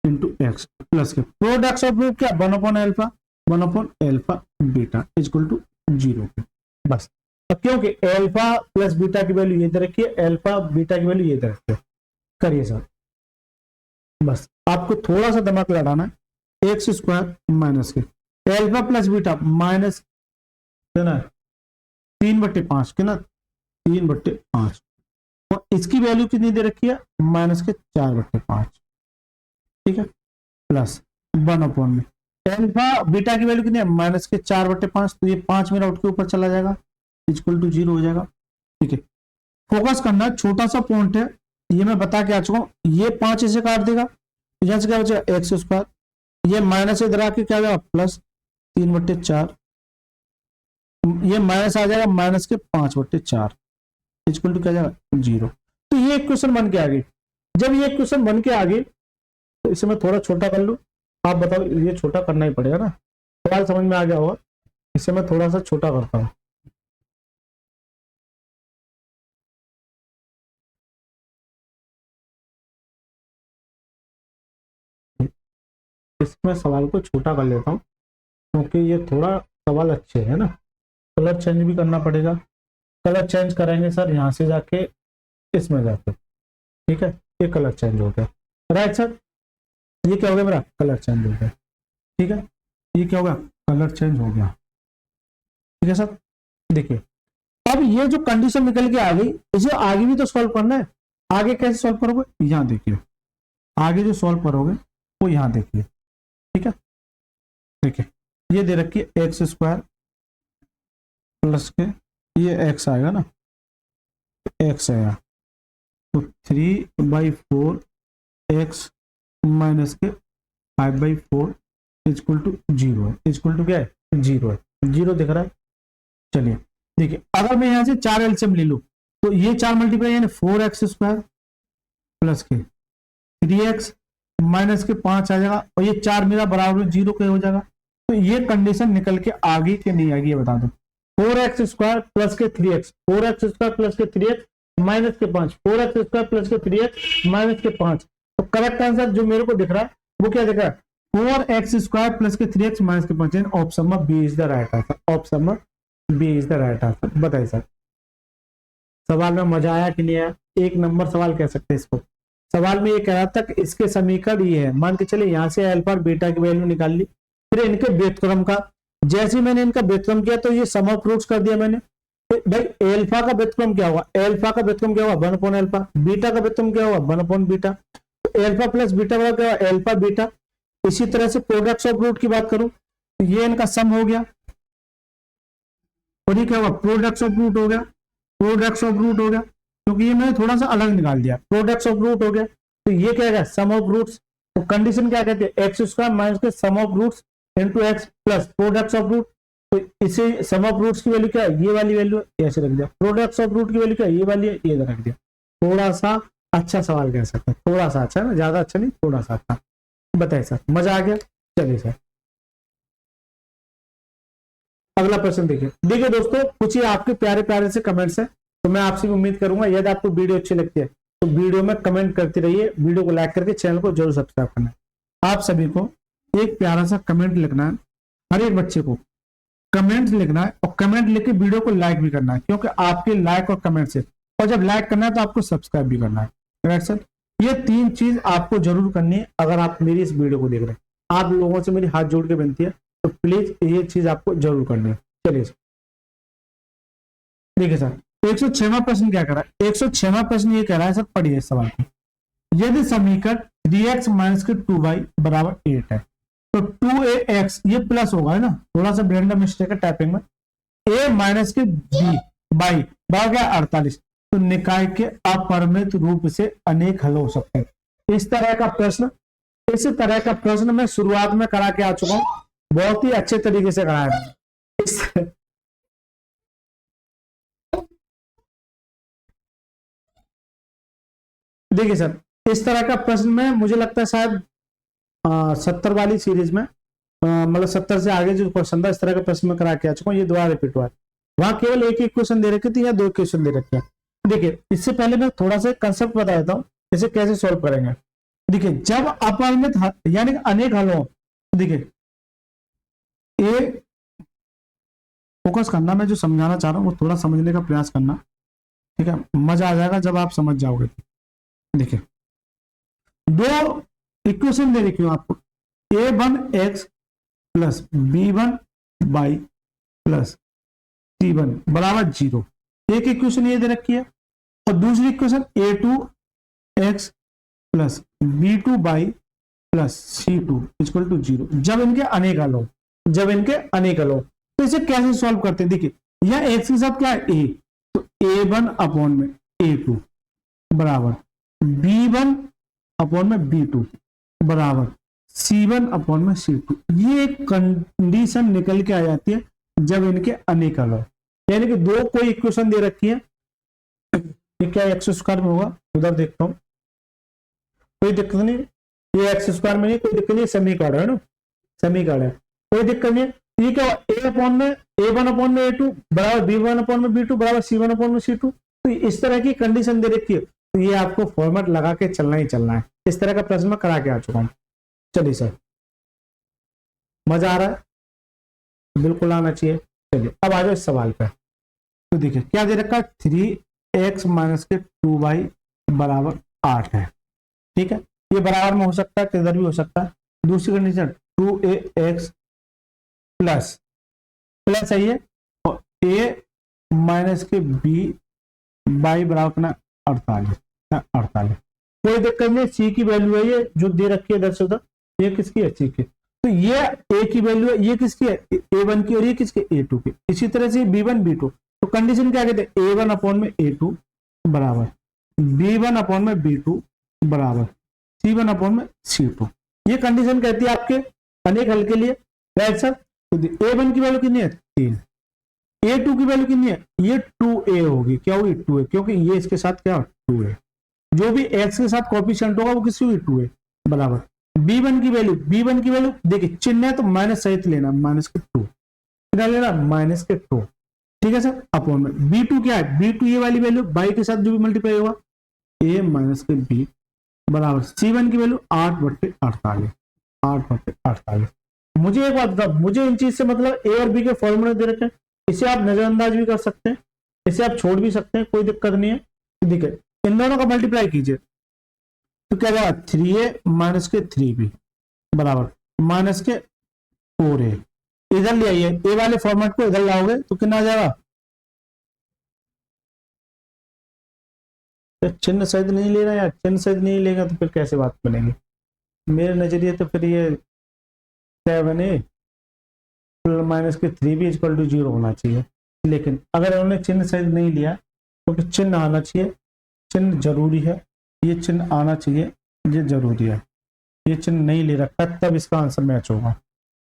into x plus के प्रोडक्ट ऑफ रूट क्या 1/अल्फा बीटा इक्वल टू 0 के बस। अब क्योंकि एल्फा प्लस बीटा की वैल्यू ये दे रखी है, एल्फा बीटा की वैल्यू ये दे रखी है, करिए सर। बस आपको थोड़ा सा दिमाग लड़ाना है, एक्स स्क्वायर माइनस के एल्फा प्लस बीटा माइनस है ना 3/5 के ना 3/5 और इसकी वैल्यू कितनी दे रखी है माइनस के 4/5 ठीक है प्लस 1 में एल्फा बीटा की वैल्यू कितनी है माइनस के 4/5 तो ये 5 मेरा आउट के ऊपर चला जाएगा इक्वल टू 0 हो जाएगा। ठीक है फोकस करना छोटा सा पॉइंट है, ये मैं बता के आ चुका हूं, ये 5 इसे काट देगा यहां से क्या बचेगा एक्स स्क्वायर, ये माइनस इधर आके क्या जाएगा प्लस 3/4, ये माइनस आ जाएगा माइनस के 5/4 इक्वल टू क्या जाएगा 0। तो ये क्वेश्चन बन के आ गई। जब ये क्वेश्चन बन के आ गई तो इसे मैं थोड़ा छोटा कर लूं, आप बताओ ये छोटा करना ही पड़ेगा ना, सवाल समझ में आ गया होगा, इसे मैं थोड़ा सा छोटा करता हूं। इसमें सवाल को छोटा कर लेता हूं क्योंकि ये थोड़ा सवाल अच्छे है ना, कलर चेंज भी करना पड़ेगा, कलर चेंज करेंगे सर यहां से जाके इसमें जाके, ठीक है ये कलर चेंज हो गया राइट सर, ये क्या हो गया मेरा कलर चेंज हो गया, ठीक है ये क्या होगा कलर चेंज हो गया, ठीक है सर। देखिए अब ये जो कंडीशन निकल के आ गई इसे आगे भी तो सॉल्व करना है, आगे कैसे सॉल्व करोगे यहां देखिए, आगे जो सॉल्व करोगे वो यहां देखिए, ठीक है देखिए ये दे रखी है एक्स स्क्वायर प्लस के ये एक्स आएगा ना एक्स आएगा तो 3/4 एक्स माइनस के 5/4 इक्वल टू 0 है, इक्वल टू क्या है 0 है, 0 दिख रहा है। चलिए देखिए अगर मैं यहां से 4 एलसीएम ले लूं तो ये 4 मल्टीप्लाई यानी 4x स्क्वायर प्लस के 3x माइनस के 5 आ जाएगा और ये 4 मेरा बराबर 0 के हो जाएगा। तो ये कंडीशन निकल के आ गई कि नहीं आ गई ये बता दो। 4x स्क्वायर प्लस के 3x, 4x स्क्वायर प्लस के 3x माइनस के 5, 4x स्क्वायर प्लस के 3x माइनस के 5। तो करेक्ट आंसर जो मेरे को दिख रहा है वो क्या दिख रहा है 4x स्क्वायर प्लस के 3x माइनस के 5, ऑप्शन में B is the right answer, option में B is the right answer. बताइए सर सवाल में मजा आया कि नहीं आया, एक नंबर सवाल कह सकते हैं इसको। सवाल में ये कह रहा था कि इसके समीकरण ये है, मान के चले यहाँ से अल्फा और बीटा की वैल्यू निकाल ली, फिर इनके व्युत्क्रम का, जैसे मैंने इनका व्युत्क्रम किया तो ये सम ऑफ रूट्स कर दिया मैंने। भाई एल्फा का व्युत्क्रम क्या होगा, एल्फा का व्युत्क्रम क्या होगा 1/अल्फा, बीटा का व्युत्क्रम क्या होगा 1/बीटा, तो एल्फा प्लस बीटा बराबर क्या होगा एल्फा बीटा। इसी तरह से प्रोडक्ट ऑफ रूट की बात करूं तो ये इनका सम हो गया और ये क्या होगा प्रोडक्ट ऑफ रूट हो गया, प्रोडक्ट ऑफ रूट हो गया क्योंकि ये मैंने थोड़ा सा अलग निकाल दिया, प्रोडक्ट ऑफ रूट हो गया। तो ये क्या है सम ऑफ रूट्स, तो कंडीशन क्या कहते हैं एक्स स्क्वायर माइनस के sum of roots into x plus product of root. तो इसे सम ऑफ रूट्स की वैल्यू क्या है ये वाली वैल्यू ऐसे रख दिया, प्रोडक्ट ऑफ रूट की वैल्यू क्या है ये वाली है ये रख दिया। थोड़ा सा अच्छा सवाल कह सकते हैं, थोड़ा सा अच्छा ना, ज्यादा अच्छा नहीं थोड़ा सा अच्छा। बताइए सर मजा आ गया। चलिए सर अगला प्रश्न देखिए। देखिए दोस्तों कुछ ही आपके प्यारे प्यारे से कमेंट्स हैं, तो मैं आपसे उम्मीद करूंगा यदि आपको वीडियो अच्छी लगती है तो वीडियो में कमेंट करते रहिए, वीडियो को लाइक करके चैनल को जरूर सब्सक्राइब करना है। आप सभी को एक प्यारा सा कमेंट लिखना है, हर एक बच्चे को कमेंट लिखना है और कमेंट लिख के वीडियो को लाइक भी करना है, क्योंकि आपके लाइक और कमेंट से, और जब लाइक करना है तो आपको सब्सक्राइब भी करना है। राइट सर ये 3 चीज आपको जरूर करनी है अगर आप मेरी इस वीडियो को देख रहे हैं। आप लोगों से मेरी हाथ जोड़ के विनती है तो प्लीज ये चीज आपको जरूर करनी है। चलिए देखिए सर 106वां प्रश्न क्या कर रहा है, 106वां प्रश्न ये कह रहा है सर पढ़िए इस सवाल को, यदि समीकरण 3x माइनस के 2y बराबर 8 है तो 2ax ये प्लस होगा है ना, थोड़ा सा रैंडम मिस्टेक है टाइपिंग में, a माइनस के b बाई बराबर क्या 48, तो निकाय के अपरिमित रूप से अनेक हल हो सकते हैं। इस तरह का प्रश्न, इस तरह का प्रश्न मैं शुरुआत में करा के आ चुका हूं, बहुत ही अच्छे तरीके से कराया है। देखिए सर इस तरह का प्रश्न में मुझे लगता है शायद 70 वाली सीरीज में मतलब 70 से आगे जो क्वेश्चन था इस तरह का प्रश्न में करा के आ चुका हूँ, ये दोबारा रिपीट हुआ है। वहां केवल एक क्वेश्चन दे रखे थे या 2 क्वेश्चन दे रखे हैं, देखिए इससे पहले मैं थोड़ा सा कंसेप्ट बता देता हूं इसे कैसे सॉल्व करेंगे। देखिए जब अपरिमित यानी कि अनेक हल हो, देखिए ए फोकस करना, मैं जो समझाना चाह रहा हूं वो थोड़ा समझने का प्रयास करना, ठीक है, मजा आ जाएगा जब आप समझ जाओगे। देखिए दो इक्वेशन दे रखी हूं आपको, a1x plus b1y plus c1 बराबर 0, एक इक्वेशन ये दे रखी है, और दूसरी equation a2x plus b2y plus c2 equal to 0, जब इनके अनेक हल हो, जब इनके अनेक हल हो। तो इसे कैसे सॉल्व करते हैं, देखिए यह x के साथ क्या है a, तो a1 अपॉन में a2 बराबर b1 अपॉन में b2 बराबर c1 अपॉन में c2। ये एक कंडीशन निकल के आ जाती है जब इनके अनेक हल हो, यानी कि दो कोई इक्वेशन दे रखी है, ये क्या एक्स स्क्वायर में होगा, उधर देखता हूं, कोई दिक्कत नहीं, ये एक्स स्क्वायर में नहीं, कोई दिक्कत नहीं, समीकरण है ना, समीकरण है, कोई दिक्कत नहीं है। ये क्या ए अपॉन में a1 अपॉन में a2 बराबर b1 अपॉन में b2 बराबर c1 अपॉन में c2। तो इस तरह की कंडीशन दे रखी है, तो ये आपको फॉर्मेट लगा के चलना ही चलना है। इस तरह का प्रश्न मैं करा के आ चुका हूं। चलिए सर, मजा आ रहा है, बिल्कुल आना चाहिए। चलिए अब आ जाओ इस सवाल पे। तो देखिए क्या दे रखा है, 3x माइनस के 2y बराबर 8 है, ठीक है, ये बराबर में हो सकता है, किधर भी हो सकता है। दूसरी कंडीशन 2ax प्लस प्लस है ये, और a माइनस के b बाई बराबर कितना 48, कोई दिक्कत नहीं, c की वैल्यू है ये जो दे रखी है इधर से उधर, ये किसकी है, c की, तो ये a की वैल्यू है, ये किसकी है a1 की, और ये किसकी a2 की। इसी तरह से b1 b2, तो कंडीशन क्या कहते हैं, a1 अपॉन में a2 बराबर b1 अपॉन में b2 बराबर c1 अपॉन में c2। ये कंडीशन कहती है आपके अनेक हल के लिए, राइट सर। तो a1 की वैल्यू कितनी है 3, a2 की वैल्यू कितनी है, ये 2a होगी, क्या होगी 2a, क्योंकि ये इसके साथ क्या 2 है, जो भी x के साथ कोएफिशिएंट होगा वो किसकी हुई 2a बराबर b1 की वैल्यू देखिए चिन्ह है तो माइनस सहित लेना, माइनस के 2 कितना लेना, माइनस के 2, ठीक है सर, अपॉन में b2 क्या है, b2 ये वाली वैल्यू बाई के साथ जो भी मल्टीप्लाई होगा a माइनस के b बराबर c1 की वैल्यू 8/48। मुझे एक बात बताओ, मुझे इन चीज से मतलब a और b के फॉर्मूले दे रखे हैं, इसे आप नजरअंदाज भी कर सकते हैं, इसे आप छोड़ भी सकते हैं, कोई दिक्कत नहीं है। देखिए इन दोनों का मल्टीप्लाई कीजिए तो क्या जाएगा, 3a माइनस के 3b बराबर माइनस के 4a, इधर ले आइए, ए वाले फॉर्मेट को इधर लाओगे तो कितना आ जाएगा, चिन्ह सहित नहीं ले रहा यार, चिन्ह सहित नहीं लेगा तो फिर कैसे बात बनेगी, मेरे नजरिए तो फिर ये 7a माइनस के 3b इक्वल टू 0 होना चाहिए। लेकिन अगर उन्होंने चिन्ह सहित नहीं लिया तो फिर चिन्ह आना चाहिए, चिन्ह जरूरी है, ये चिन्ह आना चाहिए, ये जरूरी है, ये चिन्ह नहीं ले रखा तब इसका आंसर मैच होगा,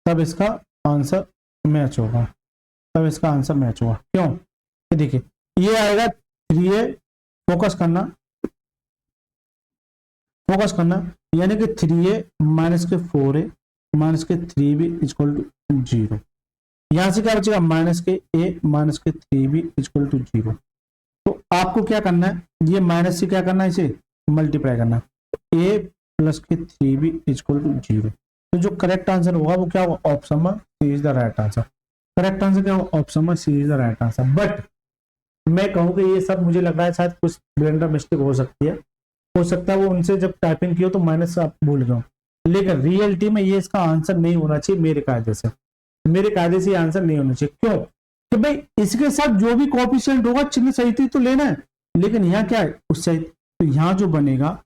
तब इसका आंसर मैच होगा, तब इसका आंसर मैच होगा। क्यों, देखिए ये आएगा 3a, फोकस करना यानी कि 3a माइनस के 4a माइनस के 3b इक्वल टू 0, यहां से क्या बचेगा, माइनस के a माइनस के 3b इक्वल टू 0। तो आपको क्या करना है, ये माइनस से क्या करना है, इसे मल्टीप्लाई करना, a प्लस के 3b इक्वल टू 0। तो जो करेक्ट आंसर होगा वो क्या होगा, ऑप्शन में C is the right answer. Correct answer क्या होगा, ऑप्शन में C is the right answer. But मैं कहूँ कि ये सब मुझे लग रहा है शायद कुछ ब्लेंडर मिस्टेक हो सकती है, हो सकता है वो उनसे जब टाइपिंग की हो तो माइनस आप भूल गए, लेकिन रियलिटी में ये इसका आंसर नहीं होना चाहिए, मेरे कायदे से ये आंसर नहीं होना चाहिए। क्यों, तो भाई इसके साथ जो भी कोएफिशिएंट होगा चिन्ह सहित ही तो लेना है, लेकिन यहाँ क्या है उस सहित, तो यहाँ जो बनेगा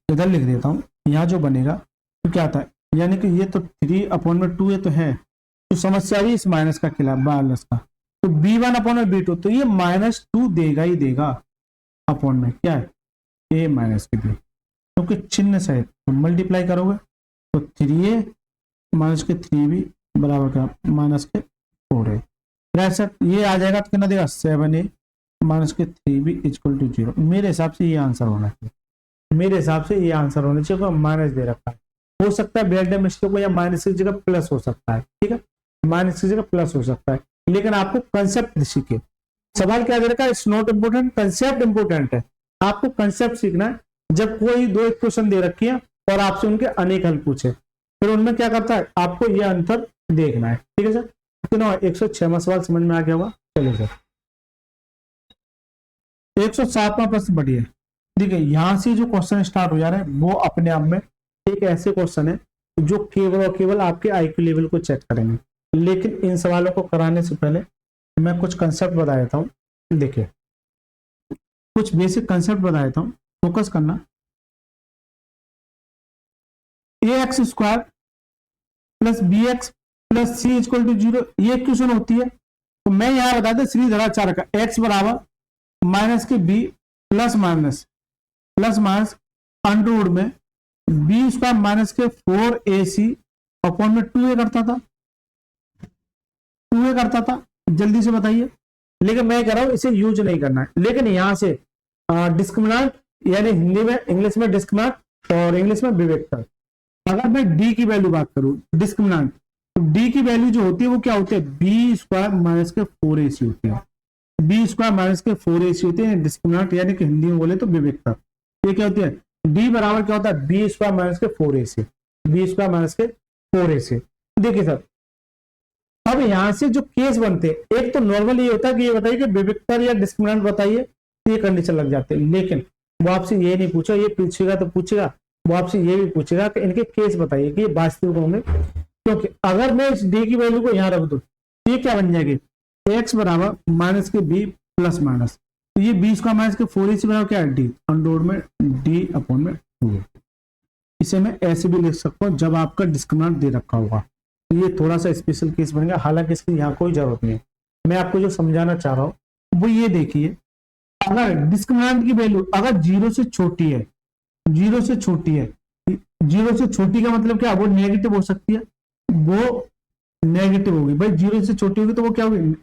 इधर लिख देता हूँ, यहाँ जो बनेगा तो क्या आता है, यानी कि ये तो 3/2 ये तो है, तो समस्या भी इस माइनस का खिलाफ माइनस का, तो b1/b2 तो ये -2 देगा ही देगा, अपॉन में क्या है a माइनस के b, क्योंकि चिन्ह सहित तो मल्टीप्लाई करोगे तो 3a माइनस के 3b बराबर क्या, माइनस के 4a, राइट सर। ये आ जाएगा तो कितना देगा, 7a माइनस के 3b इक्वल टू 0। मेरे हिसाब से ये आंसर होना चाहिए, माइनस दे रखा है, हो सकता है ब्रेड मिस्टेक को या माइनस की जगह प्लस हो सकता है, ठीक है, माइनस की जगह प्लस हो सकता है, लेकिन आपको कंसेप्ट सीखे, सवाल क्या दे रखा है, it's not important, concept important है। आपको कंसेप्ट सीखना है। जब कोई दो इक्वेशन दे रखी है और आपसे उनके अनेक हल पूछे, फिर उनमें क्या करता है, आपको यह आंसर देखना है। ठीक है सर, कितना 106वां सवाल समझ में आ गया होगा। चलिए सर 107वां प्रश्न पढ़िए। देखिए यहां से जो क्वेश्चन स्टार्ट हो जा रहे हैं वो अपने आप में एक ऐसे क्वेश्चन है जो केवल और केवल आपके आईक्यू लेवल को चेक करेंगे। लेकिन इन सवालों को कराने से पहले मैं कुछ कंसेप्ट बता देता हूं। देखिए कुछ बेसिक कंसेप्ट बता देता हूं, फोकस करना। ax square plus B X plus C equal to 0 ये क्वेश्चन होती है। तो मैं यहां बता दें सीरीज धराचार का x बराबर माइनस के B plus minus under root में बी स्क्वायर माइनस के 4ac अपॉन में 2a करता था। जल्दी से बताइए। लेकिन मैं कह रहा हूं इसे यूज नहीं करना है। लेकिन यहां से डिस्क्रिमिनेंट यानी हिंदी में इंग्लिश में डिस्क्रिमिनेंट और इंग्लिश में विवेक्ता। अगर मैं डी की वैल्यू बात करूं डिस्क्रिमिनेंट, तो डी की वैल्यू जो होती है वो क्या होती है, बी स्क्वायर माइनस के 4ac होती है। बी स्क्वायर माइनस के 4ac होती है डिस्क्रिमिनेंट, यानी कि हिंदी में बोले तो विवेक्ता। ये क्या होती है, डी बराबर क्या होता है, बी स्क्वायर माइनस के 4ac, बी स्क्वायर माइनस के 4ac। देखिए सर अब यहां से जो केस बनते हैं, एक तो नॉर्मल ये होता है कि ये बताइए कि विवेक्ता या डिस्क्रिमिनेंट बताइए, ये कंडीशन लग जाते हैं। लेकिन वो आपसे ये नहीं पूछा, ये पूछेगा तो पूछेगा, वो आपसे ये भी पूछेगा कि इनके केस बताइए कि ये वास्तविक होंगे। क्योंकि अगर मैं इस डी की वैल्यू को यहां रख दूं तो ये क्या बन जाएगी, एक्स बराबर माइनस के बी प्लस माइनस, तो ये बी स्क्वायर माइनस के 4ac बराबर क्या है, डी अंडर रूट में डी अपॉन में 2। इसे मैं ऐसे भी लिख सकता हूं जब आपका डिस्क्रिमिनेंट दे रखा होगा। तो ये थोड़ा सा स्पेशल केस बनेगा, हालांकि इसकी यहाँ कोई जरूरत नहीं है। मैं आपको जो समझाना चाह रहा हूं वो ये देखिए, अगर डिस्क्रिमिनेंट की वैल्यू अगर 0 से छोटी है, 0 से छोटी है, 0 से छोटी का मतलब क्या, वो नेगेटिव हो सकती है, वो नेगेटिव होगी भाई। 0 से छोटी होगी तो वो क्या होगी,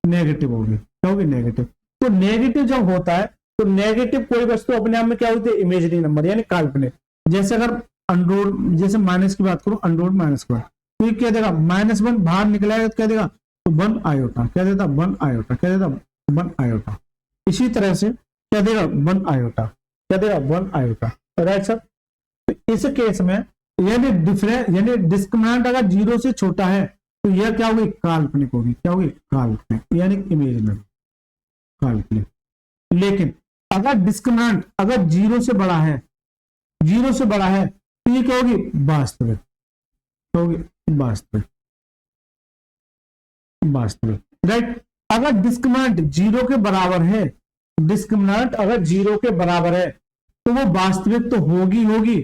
नेगेटिव होगी। क्या होगी, नेगेटिव। तो नेगेटिव जब होता है तो नेगेटिव कोई वस्तु अपने आप में क्या होती है, इमेजिनरी नंबर यानी काल्पनिक। जैसे अगर अंडर, जैसे माइनस की बात करो, अंडर माइनस का, तो ये क्या देगा, -1 बाहर निकलाएगा तो क्या देगा, तो 1 आयोटा। क्या देता, 1 आयोटा। क्या देता, 1 आयोटा। इसी तरह से क्या देगा, 1 आयोटा। क्या देगा, 1 आयोटा। Right sir. तो इस केस में यानी डिफरेंस यानी डिस्क्रिमिनेंट अगर 0 से छोटा है तो यह क्या होगी, काल्पनिक होगी। क्या होगी, काल्पनिक यानी इमेजिनरी, काल्पनिक। लेकिन अगर डिस्क्रिमिनेंट अगर 0 से बड़ा है, 0 से बड़ा है तो ये क्या होगी, वास्तविक। क्या होगी, वास्तविक, वास्तविक। राइट। अगर डिस्क्रिमिनेंट 0 के बराबर है, डिस्क्रिमिनेंट अगर 0 के बराबर है तो वो वास्तविक तो होगी होगी,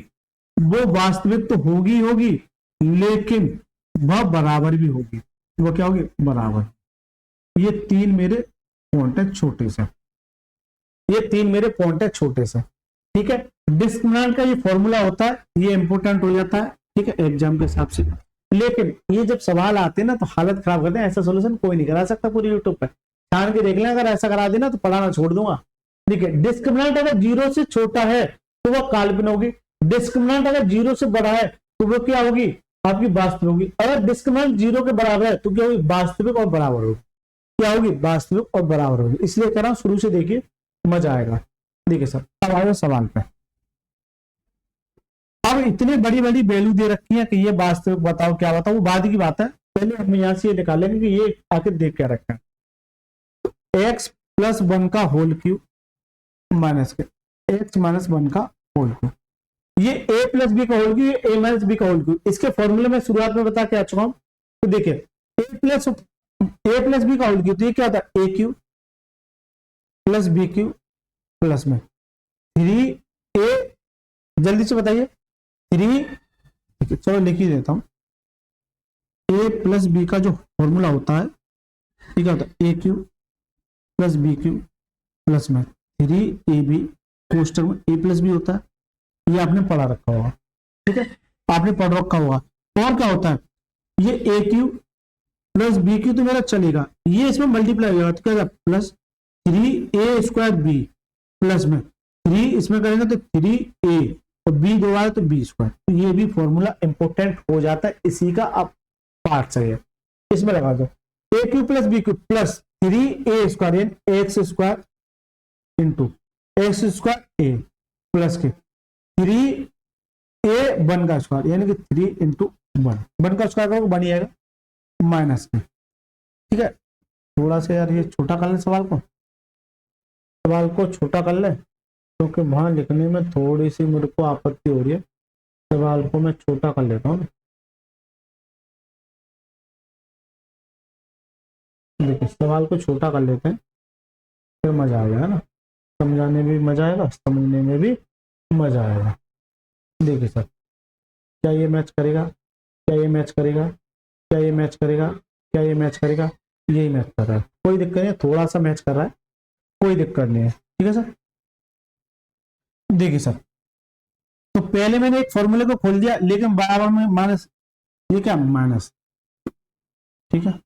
वो वास्तविक तो होगी होगी, लेकिन वह बराबर भी होगी। वो क्या होगी, बराबर। ये 3 मेरे पॉइंट है छोटे से, ये 3 मेरे पॉइंट है छोटे से। ठीक है। डिस्क्रिमिनेंट का ये फॉर्मूला होता है, ये इंपोर्टेंट हो जाता है। ठीक है, एग्जाम के हिसाब से। लेकिन ये जब सवाल आते हैं ना तो हालत खराब करते हैं। ऐसा सोल्यूशन कोई नहीं करा सकता पूरी यूट्यूब पे, छान के देख लें। अगर ऐसा करा देना तो पढ़ाना छोड़ दूंगा। देखिए डिस्क्रिमिनेंट अगर 0 से छोटा है तो वह काल्पनिक होगी, डिस्क्रिमिनेंट अगर 0 से बड़ा है तो वो क्या होगी, आपकी वास्तविक होगी। अगर डिस्क्रिमिनेंट 0 के बराबर है तो क्या होगी, वास्तविक और बराबर होगी। क्या होगी, वास्तविक और बराबर होगी। इसलिए कह रहा हूं शुरू से देखिए, मजा आएगा। देखिए सर अब आए सवाल पे। अब इतनी बड़ी बड़ी वैल्यू दे रखी है कि ये वास्तविक बताओ क्या बताओ, वो बाद की बात है। पहले हम यहां से ये निकालेंगे कि ये आखिर देख क्या रखा है। तो x प्लस 1 का होल क्यूब माइनस के x माइनस 1 का होल क्यूब, ये a प्लस बी का होल क्यूब, ये a माइनस बी का होल क्यूब। इसके फॉर्मूले में शुरुआत में बता के आ चुका हूं। तो देखिए a प्लस बी का होल क्यूब, तो ये क्या होता है, a cube plus B cube plus में 3a, जल्दी से बताइए 3, ठीक है चलो लिख ही देता हूं। a प्लस बी का जो फॉर्मूला होता है, ठीक है, A cube plus B cube plus में 3ab, कोष्टक में a प्लस बी होता है। ये आपने पढ़ा रखा होगा। ठीक है, आपने पढ़ रखा होगा। और क्या होता है, ये a cube plus B cube तो मेरा चलेगा, ये इसमें मल्टीप्लाई हो जाएगा तो क्या plus 3a square B plus में 3 इसमें करेंगे तो 3a और b 2 आए तो b स्क्वायर। तो ये भी फॉर्मूला इंपोर्टेंट हो जाता है, इसी का आप पार्ट है, इसमें लगा दो। a cube plus B cube plus 3a² यानी x² into x² a plus के 3a 1 का स्क्वायर यानी कि 3 इंटू 1 का स्क्वायर करोगे बन जाएगा माइनस के। ठीक है, थोड़ा सा यार ये छोटा कर ले सवाल को छोटा कर ले, क्योंकि वहां लिखने में थोड़ी सी मेरे को आपत्ति हो रही है। सवाल को मैं छोटा कर लेता हूँ। देखिए सवाल को छोटा कर लेते हैं, फिर मजा आ जाएगा ना, समझाने में भी मजा आएगा, समझने में भी मजा आएगा। देखिए सर, क्या ये मैच करेगा, क्या ये मैच करेगा, क्या ये मैच करेगा, क्या ये मैच करेगा, यही मैच कर रहा है, कोई दिक्कत नहीं है, थोड़ा सा मैच कर रहा है, कोई दिक्कत नहीं है। ठीक है सर, देखिए सर, तो पहले मैंने एक फॉर्मूले को खोल दिया, लेकिन बराबर में माइनस, ये क्या माइनस, ठीक है।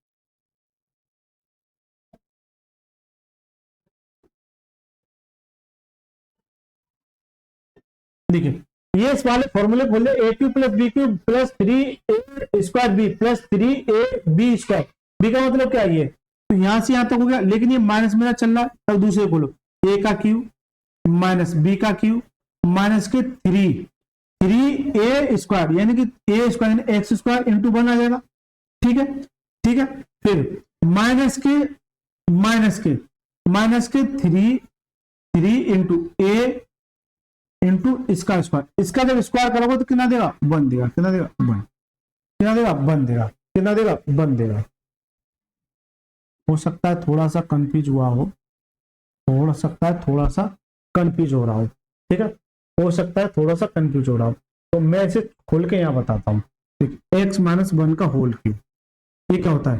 देखिए ये इस वाले फॉर्मूले खोले, a³ plus b³ plus 3a² b plus 3ab², b का मतलब क्या है, तो यहां से यहां तक हो गया, लेकिन ये माइनस मेरा चल रहा है। तब दूसरे खोलो, a का क्यू माइनस b का क्यू माइनस के 3a² यानी कि a² यानी x² इंटू 1 आ जाएगा। ठीक है, ठीक है, फिर माइनस के 3 इंटू a इंटू इसका स्क्वायर, इसका जब स्क्वायर करोगे तो कितना देगा 1 देगा, कितना देगा 1, कितना देगा 1 देगा, कितना देगा 1 देगा। हो सकता है थोड़ा सा कंफ्यूज हुआ हो, हो सकता है थोड़ा सा कंफ्यूज हो रहा हो, ठीक है, हो सकता है थोड़ा सा कंफ्यूज हो रहा हो, तो मैं इसे खोल के यहाँ बताता हूँ। x माइनस 1 का होल क्यूब, ये क्या होता है,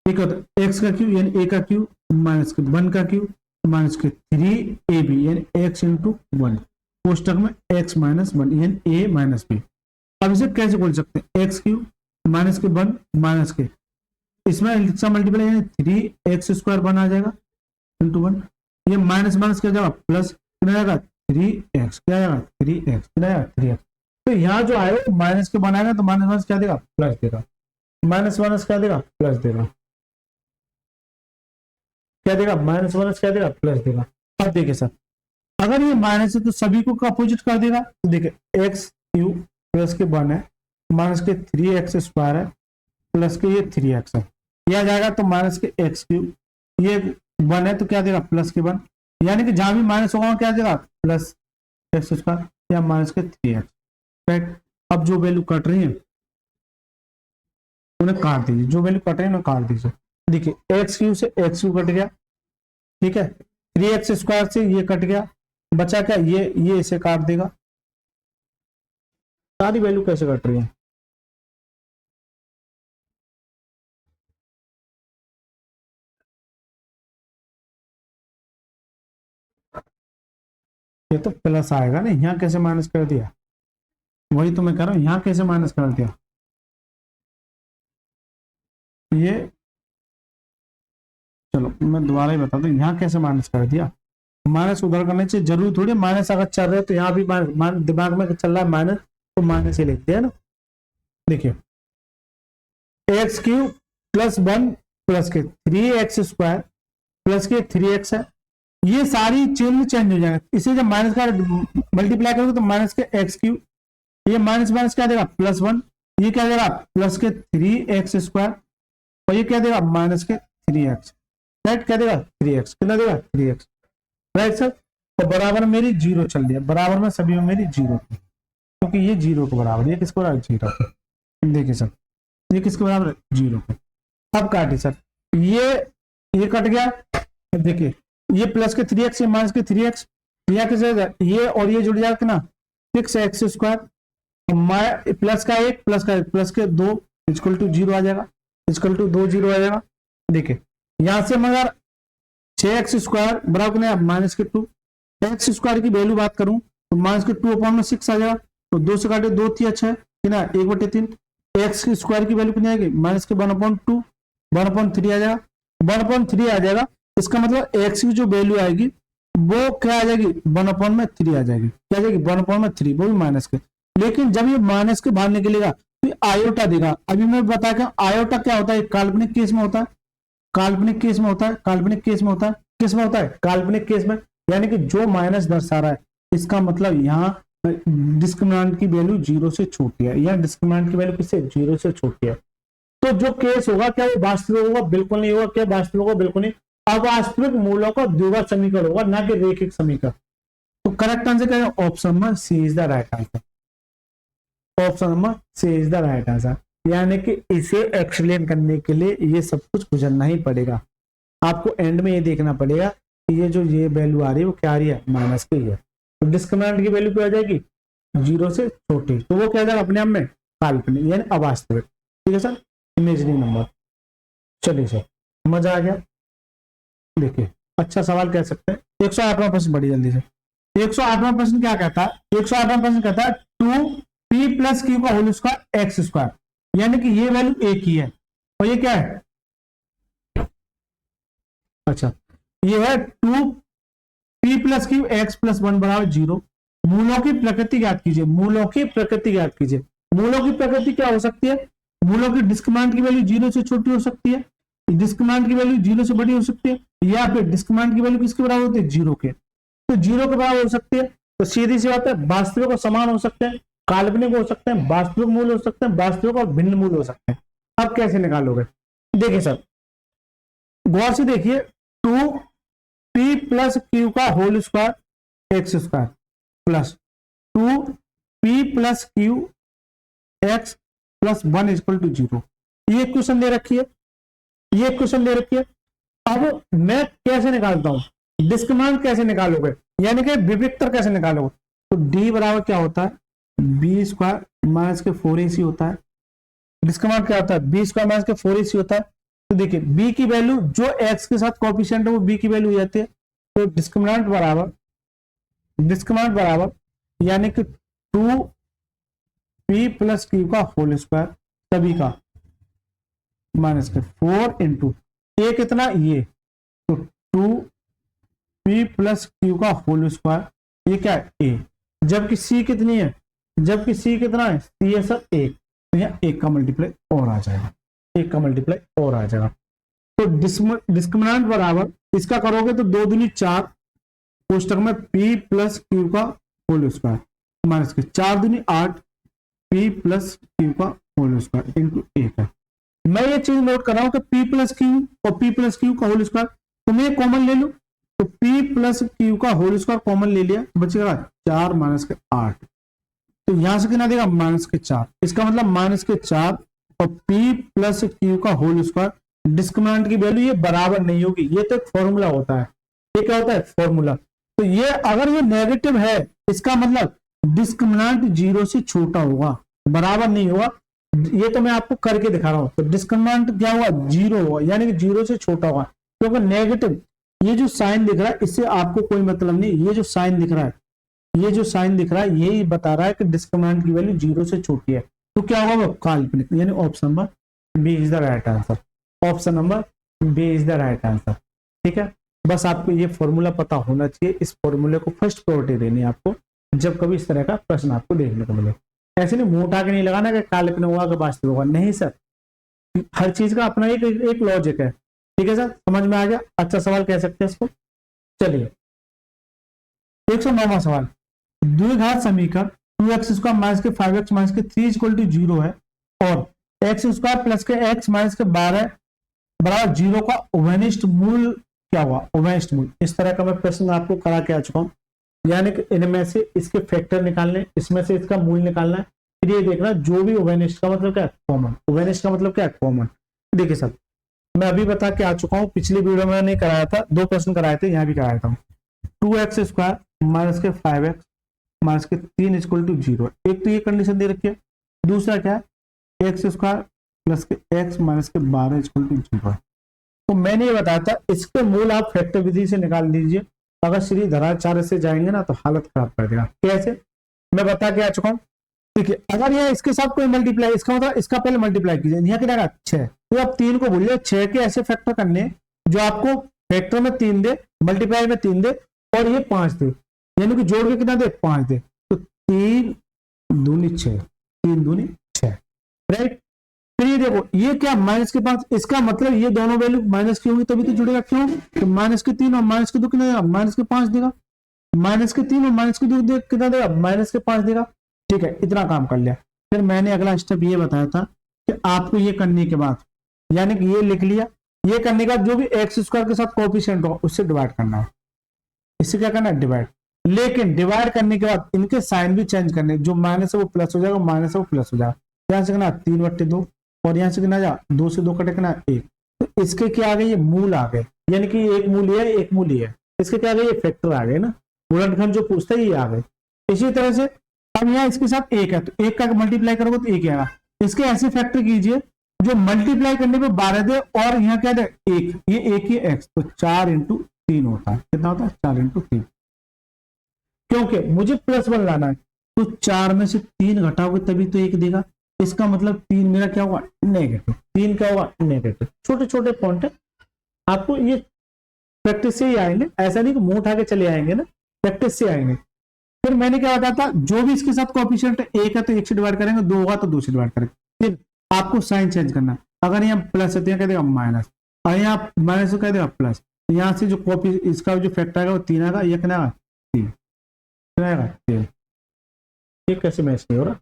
ये क्या होता है, x का क्यूब यानी a का क्यूब माइनस के 1 का क्यूब माइनस के 3ab यानी x इंटू 1 कोष्टक में x माइनस 1 यानी a माइनस b। अब इसे कैसे बोल सकते हैं, x क्यूब माइनस के 1 माइनस के, इसमें मल्टीप्लाई यानी 3x² बना जाएगा इंटू 1, ये माइनस माइनस क्या जाएगा प्लस, कितना जाएगा 3x, क्या जाएगा 3x, कितना जाएगा 3x। तो यहाँ जो आएगा माइनस के बनाएगा तो माइनस माइनस क्या देगा प्लस देगा, माइनस माइनस क्या देगा प्लस देगा, क्या देगा माइनस माइनस क्या देगा प्लस देगा। अब देखिए सर, अगर ये माइनस है तो सभी को अपोजिट कर देगा, तो देखिए एक्स क्यूब प्लस के 1 है माइनस के 3x² है प्लस के ये 3x है, यह आ जाएगा तो माइनस के x क्यूब, ये 1 है तो क्या देगा प्लस के 1, यानी कि जहां भी माइनस होगा क्या देगा प्लस x² या माइनस के 3x। राइट, अब जो वैल्यू कट रही है उन्हें काट दीजिए, जो वैल्यू कट रही है उन्हें काट दीजिए। देखिए एक्स क्यूब से एक्स क्यूब कट गया, ठीक है, 3x² से ये कट गया, बचा क्या ये इसे काट देगा। सारी वैल्यू कैसे कट रही है, ये तो प्लस आएगा ना, यहाँ कैसे माइनस कर दिया, वही तो मैं कह रहा हूं, यहाँ कैसे माइनस कर दिया, ये चलो मैं दोबारा ही बता दूं, यहाँ कैसे माइनस कर दिया। माइनस उधर करने से जरूरी थोड़ी, माइनस अगर चल रहे है तो यहाँ भी दिमाग में चल रहा है माइनस, तो माइनस ही लिखते हैं ना। देखिए एक्स क्यूब प्लस 1 प्लस के 3x² प्लस के 3x है, ये सारी चिन्ह चेंज हो जाएगा, इसे जब माइनस का मल्टीप्लाई करोगे तो माइनस के एक्स क्यूब, ये माइनस माइनस क्या देगा +1, ये क्या देगा प्लस के 3x² और ये क्या देगा माइनस के 3x, राइट, क्या देगा 3x, कितना देगा 3x, राइट सर। तो बराबर मेरी 0 चल रही है, बराबर में सभी में मेरी 0, क्योंकि ये 0 के बराबर, ये किसके बराबर 0। देखिए सर ये किसके बराबर है 0 के। अब काटिए सर, ये कट गया, देखिए ये प्लस के 3x, ये माइनस के 3x, यह कैसे, ये और ये जुड़ जाएगा कितना 6x² प्लस का 1 प्लस का 1 प्लस के 2 इक्वल टू 0 आ जाएगा, इक्वल टू 2 0 आ जाएगा। देखिए यहां से मगर 6x² बराबर कितना माइनस के 2, x² की वैल्यू बात करूं तो माइनस के 2/6 आ जाएगा, तो 2 से काटे 2 3 अच्छा है कितना 1/3, x² की वैल्यू कितनी आएगी माइनस के 1/2 1/3 आ जाएगा, 1/3 आ जाएगा। इसका मतलब x की जो वैल्यू आएगी वो क्या आ जाएगी 1/3 आ जाएगी, क्या आ जाएगी 1/3, वो भी माइनस के। लेकिन जब ये माइनस के बाहर निकलेगा तो आयोटा देगा। अभी मैं बता के आयोटा क्या होता है, काल्पनिक केस में होता है, काल्पनिक केस में होता है, काल्पनिक केस में होता है, किस में होता है, काल्पनिक केस में, यानी कि जो माइनस दर्शा रहा है इसका मतलब यहाँ डिस्क्रिमिनेंट की वैल्यू 0 से छोटी है, या डिस्क्रिमिनेंट की वैल्यू किससे 0 से छोटी है। तो जो केस होगा क्या वो वास्तविक होगा, बिल्कुल नहीं होगा। क्या वास्तविक होगा, बिल्कुल नहीं। अवास्तविक मूलों का द्विघात समीकरण होगा, ना कि रैखिक समीकरण। तो करेक्ट आंसर क्या है, option number C is the right answer. Option number C is the right answer, यानी कि इसे एक्सप्लेन करने के लिए ये सब कुछ गुजरना ही पड़ेगा। आपको एंड में ये देखना पड़ेगा कि ये जो ये वैल्यू आ रही है वो क्या आ रही है, माइनस की है। तो डिस्क्रिमिनेंट की वैल्यू क्या आ जाएगी, 0 से छोटी, तो वो क्या जाएगा अपने आप में काल्पनिक यानी अवास्तविक। ठीक है सर, इमेजिनरी नंबर। चलिए सर, मजा आ गया। देखिए अच्छा सवाल कह सकते हैं। 108वां प्रश्न बड़ी जल्दी से। 108वां प्रश्न क्या कहता है, 108वां प्रश्न कहता है 2p प्लस क्यू का होल स्क्वायर एक्स स्क्वायर, यानी कि ये वैल्यू एक ही है और ये क्या है, अच्छा ये है 2p plus Q X plus 1 बराबर 0। मूलों की प्रकृति ज्ञात कीजिए, मूलों की प्रकृति ज्ञात कीजिए। मूलों की प्रकृति क्या हो सकती है, मूलों की डिस्क्रिमिनेंट की वैल्यू 0 से छोटी हो सकती है, डिस्क्रिमिनेंट की वैल्यू 0 से बड़ी हो सकती है, या फिर डिस्क्रिमिनेंट की वैल्यू किसके बराबर होती है, 0 के। तो 0 के बराबर हो सकती है, तो सीधी सी बात है वास्तविक और समान हो सकते हैं, काल्पनिक हो सकते हैं, वास्तविक मूल हो सकते हैं, वास्तविक और भिन्न मूल हो सकते हैं। अब कैसे निकालोगे, देखिए सर गौर से देखिए, 2p प्लस क्यू का whole square X square plus 2p plus Q X plus 1 equal to 0, ये क्वेश्चन दे रखी है, ये क्वेश्चन दे रखी है। अब मैं कैसे निकालता हूं, डिस्क्रिमिनेंट कैसे निकालोगे, यानी कि विविक्तर कैसे निकालोगे। तो d बराबर क्या होता है, बी स्क्वायर माइनस के 4ac होता है। डिस्क्रिमिनेंट क्या होता है, बी स्क्वायर माइनस के 4ac होता है। तो देखिए b की वैल्यू जो x के साथ कोएफिशिएंट है वो b की वैल्यू हो जाती है। तो डिस्क्रिमिनेंट बराबर यानी कि 2p प्लस क्यू का होल स्क्वायर सभी का माइनस के 4 इंटू ए कितना ये, तो 2p प्लस क्यू का होल स्क्वायर, ये क्या है a, जबकि c कितनी है, जबकि c कितना है, c है सर 1, तो यहाँ 1 का मल्टीप्लाई और आ जाएगा, 1 का मल्टीप्लाई और आ जाएगा। तो डिस्क्रिमिनेंट बराबर इसका करोगे तो 2 दूनी 4 कोष्टक में p प्लस क्यू का होल स्क्वायर माइनस के 4 दूनी 8 p प्लस क्यू का होल स्क्वायर इंटू 1 है। मैं ये चीज नोट कर रहा हूं कि p प्लस क्यू और p प्लस क्यू का होल स्क्वायर, तो मैं कॉमन ले लूं, तो p प्लस क्यू का होल स्क्वायर कॉमन ले लिया, बचेगा 4 माइनस के 8, तो यहां से कितना देगा माइनस के 4, इसका मतलब माइनस के 4 और p प्लस क्यू का होल स्क्वायर। डिस्क्रिमिनेंट की वैल्यू ये बराबर नहीं होगी, ये तो एक फॉर्मूला होता है, ये क्या होता है फॉर्मूला। तो ये अगर ये नेगेटिव है इसका मतलब डिस्क्रिमिनेंट 0 से छोटा होगा, बराबर नहीं होगा। ये तो मैं आपको करके दिखा रहा हूं, तो डिस्क्रिमिनेंट क्या होगा 0 होगा, यानी कि 0 से छोटा होगा, क्योंकि नेगेटिव ये जो साइन दिख रहा है इससे आपको कोई मतलब नहीं, ये जो साइन दिख रहा है, ये जो साइन दिख रहा है यही बता रहा है कि डिस्क्रिमिनेंट की वैल्यू 0 से छोटी है, तो क्या होगा काल्पनिक, यानी option number B is the right answer. Option number B is the right answer. ठीक है, बस आपको ये फॉर्मूला पता होना चाहिए, इस फॉर्मूले को फर्स्ट प्रायोरिटी देनी है आपको जब कभी इस तरह का प्रश्न आपको देखने को मिले। ऐसे नहीं मुंह उठा के नहीं लगाना कि काल्पनिक होगा कि वास्तविक होगा, नहीं सर, हर चीज का अपना एक लॉजिक है। ठीक है सर, समझ में आ गया, अच्छा सवाल कह सकते हैं इसको। चलिए 109वां सवाल, द्विघात समीकरण 2x स्क्वायर माइनस के 5x माइनस के 3 इक्वल टू 0 है और x स्क्वायर प्लस के x माइनस के 12 बराबर 0 का उभयनिष्ठ मूल क्या हुआ, उभयनिष्ठ मूल। इस तरह का मैं प्रश्न आपको करा के आ चुका हूं, यानी कि इनमें से इसके फैक्टर निकालने, इसमें से इसका मूल निकालना है, फिर ये देखना जो भी उभयनिष्ठ का मतलब क्या है कॉमन, उभयनिष्ठ का मतलब क्या है कॉमन। देखिए सर मैं अभी बता के आ चुका हूं, पिछली वीडियो में नहीं कराया था, 2 प्रश्न कराए थे, यहाँ भी कराया था। 2x स्क्वायर माइनस के 5x माइनस के 3 इक्वल टू 0, एक तो ये कंडीशन दे रखी है, दूसरा क्या है एक्स स्क्वायर प्लस के x माइनस के 12 इक्वल टू 0 है। तो मैंने ये बताया था इसके मूल आप फैक्टर विधि से निकाल दीजिए, अगर श्री धराचार्य से जाएंगे ना तो हालत खराब कर देगा। कैसे, मैं बता के आ चुका हूं। देखिए अगर ये इसके साथ कोई मल्टीप्लाई, इसका मतलब इसका पहले मल्टीप्लाई कीजिए, यहाँ कितना 6, तो आप 3 को भूलिए, 6 के ऐसे फैक्टर करने जो आपको फैक्टर में 3 दे, मल्टीप्लाई में 3 दे और ये 5 दे, यानी कि जोड़ के कितना दे 5 दे, तो 3 दूनी 6, 3 दूनी 6, राइट। फिर ये देखो ये क्या माइनस के 5, इसका मतलब ये दोनों वैल्यू माइनस की होंगी तभी तो जुड़ेगा। क्यों? तो माइनस के 3 और माइनस के 2 कितना देगा? माइनस के 5 देगा। माइनस के 3 और माइनस के 2 कितना देगा? माइनस के 5 देगा। ठीक है, इतना काम कर लिया। फिर मैंने अगला स्टेप ये बताया था कि आपको ये करने के बाद, यानी कि ये लिख लिया, ये करने के बाद जो भी एक्स स्क्वायर के साथ कोएफिशिएंट हो उससे डिवाइड करना है। इससे क्या करना है? डिवाइड। लेकिन डिवाइड करने के बाद इनके साइन भी चेंज करने, जो माइनस है वो प्लस हो जाएगा, माइनस है वो प्लस हो जाएगा। यहाँ से कितना? 3/2, और यहाँ से कितना जा? 2 से 2 कटे कितना? 1। तो इसके क्या आ गए? ये मूल आ गए, यानी कि एक मूल है, एक मूल है। इसके क्या आ गए? ये फैक्टर आ गए ना, गुणनखंड जो पूछता है ये आ गए। इसी तरह से अब यहाँ इसके साथ 1 है, तो 1 का मल्टीप्लाई करोगे तो 1 आएगा। इसके ऐसे फैक्टर कीजिए जो मल्टीप्लाई करने पे 12 दे, और यहाँ क्या दे? 1, ये 1 ही एक्स, तो 4×3 होता है। कितना होता है? 4×3, क्योंकि मुझे +1 लाना है, तो 4 में से 3 घटाओगे तभी तो 1 देगा। इसका मतलब 3 मेरा क्या होगा? नेगेटिव। 3 क्या होगा? नेगेटिव। छोटे छोटे पॉइंट है, आपको ये प्रैक्टिस से ही आएंगे, ऐसा नहीं कि मुंह उठा के चले आएंगे ना, प्रैक्टिस से आएंगे। फिर मैंने क्या बताया था, जो भी इसके साथ कोएफिशिएंट 1 है तो 1 से डिवाइड करेंगे, 2 होगा तो 2 से डिवाइड करेंगे। फिर आपको साइन चेंज करना, अगर यहाँ प्लस है तो यहाँ कह देगा माइनस, और यहाँ माइनस तो कह देगा प्लस। यहाँ से जो कॉपी इसका जो फैक्टर आएगा वो 3 आएगा, ये कितना आएगा? 3 आएगा 3। ये कैसे मैच नहीं हो रहा?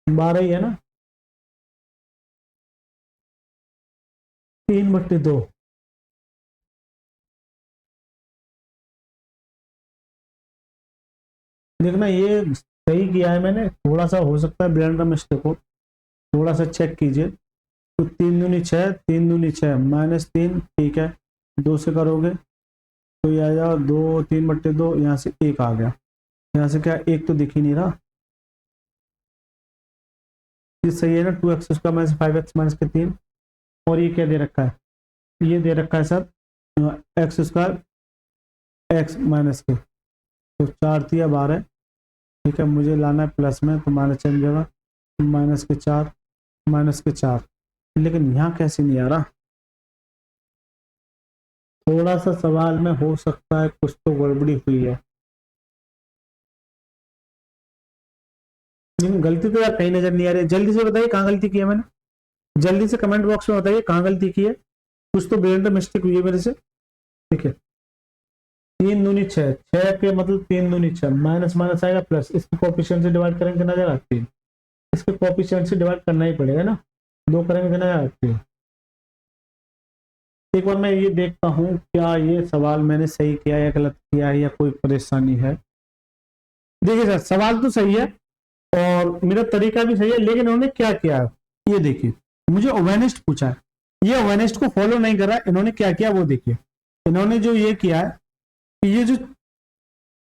12 ही है ना, 3/2। देखना ये सही किया है मैंने, थोड़ा सा हो सकता है ब्लेंडर मिस्टेक हो, थोड़ा सा चेक कीजिए। तो 3 दूनी 6, 3 दूनी 6, -3, ठीक है। 2 से करोगे तो ये आ जाओ 2, 3/2, यहाँ से 1 आ गया। यहाँ से क्या? 1 तो दिख ही नहीं रहा। ये सही है ना? 2x² - 5x - 3, और ये क्या दे रखा है? ये दे रखा है सर x² x माइनस के, तो 4 3 12, ठीक है। मुझे लाना है प्लस में, तो माइनस चेंज होगा, -4 -4। लेकिन यहाँ कैसे नहीं आ रहा? थोड़ा सा सवाल में हो सकता है कुछ तो गड़बड़ी हुई है, लेकिन गलती तो यार कहीं नजर नहीं आ रही है। जल्दी से बताइए कहाँ गलती की है मैंने, जल्दी से कमेंट बॉक्स में बताइए कहाँ गलती की है। कुछ तो ब्लेंडर मिस्टेक हुई है मेरे से, ठीक है। 3 दूनी 6, 6 के मतलब 3 दूनी 6, माइनस माइनस आएगा प्लस, इसके कोएफिशिएंट से डिवाइड करेंगे कितना जाएगा? 3। इसके कोएफिशिएंट से डिवाइड करना ही पड़ेगा ना, 2 करेंगे कितना जाएगा? 3। एक बार मैं ये देखता हूँ क्या ये सवाल मैंने सही किया या गलत किया है, या कोई परेशानी है। देखिए सर, सवाल तो सही है और मेरा तरीका भी सही है, लेकिन उन्होंने क्या किया है ये देखिए। मुझे ओवेनिस्ट पूछा है, ये ओवेनिस्ट को फॉलो नहीं कर रहा है। इन्होंने क्या किया वो देखिए। इन्होंने जो ये किया है, ये जो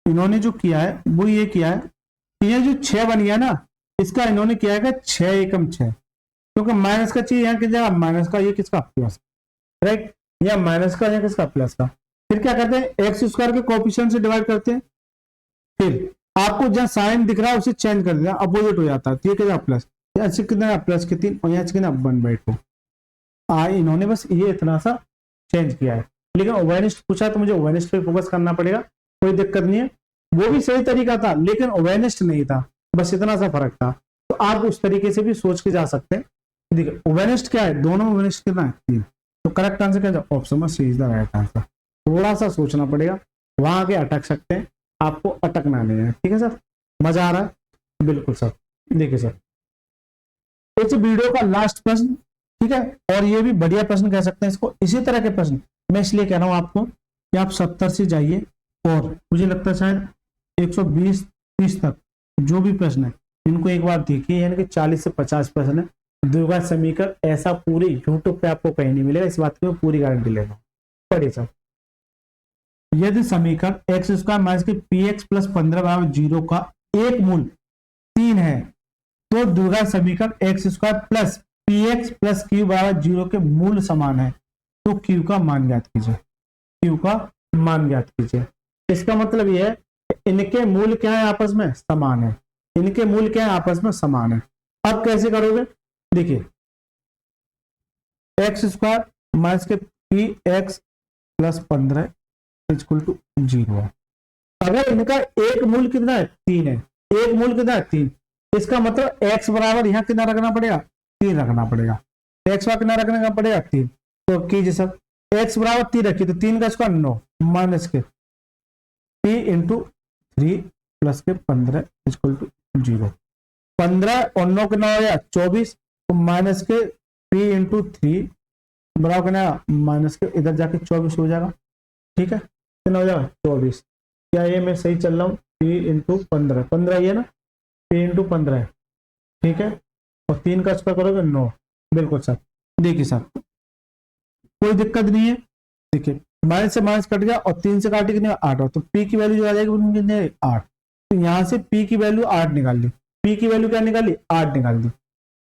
इन्होंने जो किया है वो ये किया है, ये जो 6 बन गया ना, इसका इन्होंने किया है 6 एकम 6, क्योंकि माइनस का चाहिए यहाँ की जगह माइनस का, ये किसका? Plus, right. या माइनस का, या किसका? प्लस का। फिर क्या करते हैं? x² के कोएफिशिएंट से डिवाइड करते हैं। फिर आपको जहां साइन दिख रहा है उसे चेंज कर दिया, अपोजिट हो जाता है, तो ये कितना? प्लस, यहाँ से कितना? प्लस के 3, और यहाँ से कितना? 1/2। इन्होंने बस ये इतना सा चेंज किया है, लेकिन ओवेनिस्ट पूछा तो मुझे ओवेनिस्ट पे फोकस करना पड़ेगा, कोई दिक्कत नहीं है। वो भी सही तरीका था, लेकिन ओवेनिस्ट नहीं था, बस इतना सा फर्क था। तो आप उस तरीके से भी सोच के जा सकते हैं। देखिए ओवेनिस्ट क्या है, दोनों ओवेनिस्ट कितना है? 3। तो करेक्ट आंसर क्या है? ऑप्शन में C is the right answer. थोड़ा सा सोचना पड़ेगा, वहां आके अटक सकते हैं, आपको अटकना नहीं है, ठीक है सर। मजा आ रहा है? बिल्कुल सर। देखिए सर, इस वीडियो का लास्ट प्रश्न, ठीक है, और ये भी बढ़िया प्रश्न कह सकते हैं इसको। इसी तरह के प्रश्न मैं इसलिए कह रहा हूं आपको कि आप 70 से जाइए, और मुझे लगता है शायद 120-30 तक जो भी प्रश्न है इनको एक बार देखिए, यानी कि 40 से 50 प्रश्न है द्विघात समीकरण। ऐसा पूरे यूट्यूब पे आपको कहीं नहीं मिलेगा, इस बात की मैं पूरी गारंटी ले रहा हूं। पढ़िए सर। यदि समीकरण x² माइनस के px + 15 = 0 का एक मूल 3 है, तो द्विघात समीकरण x² + px + q = 0 के मूल समान है, तो q का मान ज्ञात कीजिए। q का मान ज्ञात कीजिए। इसका मतलब यह है इनके मूल क्या है? आपस में समान है। इनके मूल क्या है? आपस में समान है। अब कैसे करोगे? देखिए x² माइनस के px + 15 = 0 है। अगर इनका एक मूल कितना है? 3 है। एक मूल कितना है 3, इसका मतलब x बराबर यहाँ कितना रखना पड़ेगा 3 रखना पड़ेगा, x का कितना रखने का पड़ेगा 3। तो कीजिए सब, x बराबर 3 रखिए तो 3 का स्क्वायर 9 माइनस के p इंटू 3 प्लस के 15 इक्वल टू 0। 15 और 9 कितना हो गया 24, तो माइनस के p इंटू 3 बराबर कितना माइनस के इधर जाके 24 हो जाएगा। ठीक है, कितना हो जाएगा 24। क्या ये मैं सही चल रहा हूँ, p इंटू 15, 15 ये ना, p इंटू 15 है। ठीक है, और 3 का स्क्वायर करोगे 9, बिल्कुल सर। देखिए सर कोई दिक्कत नहीं है, देखिए माइनस से माइनस कट गया और 3 से काटे कितने 8 हो, तो p की वैल्यू जो आ जाएगी कितने 8। तो यहाँ से p की वैल्यू 8 निकाल ली, p की वैल्यू क्या निकाली 8 निकाल दी,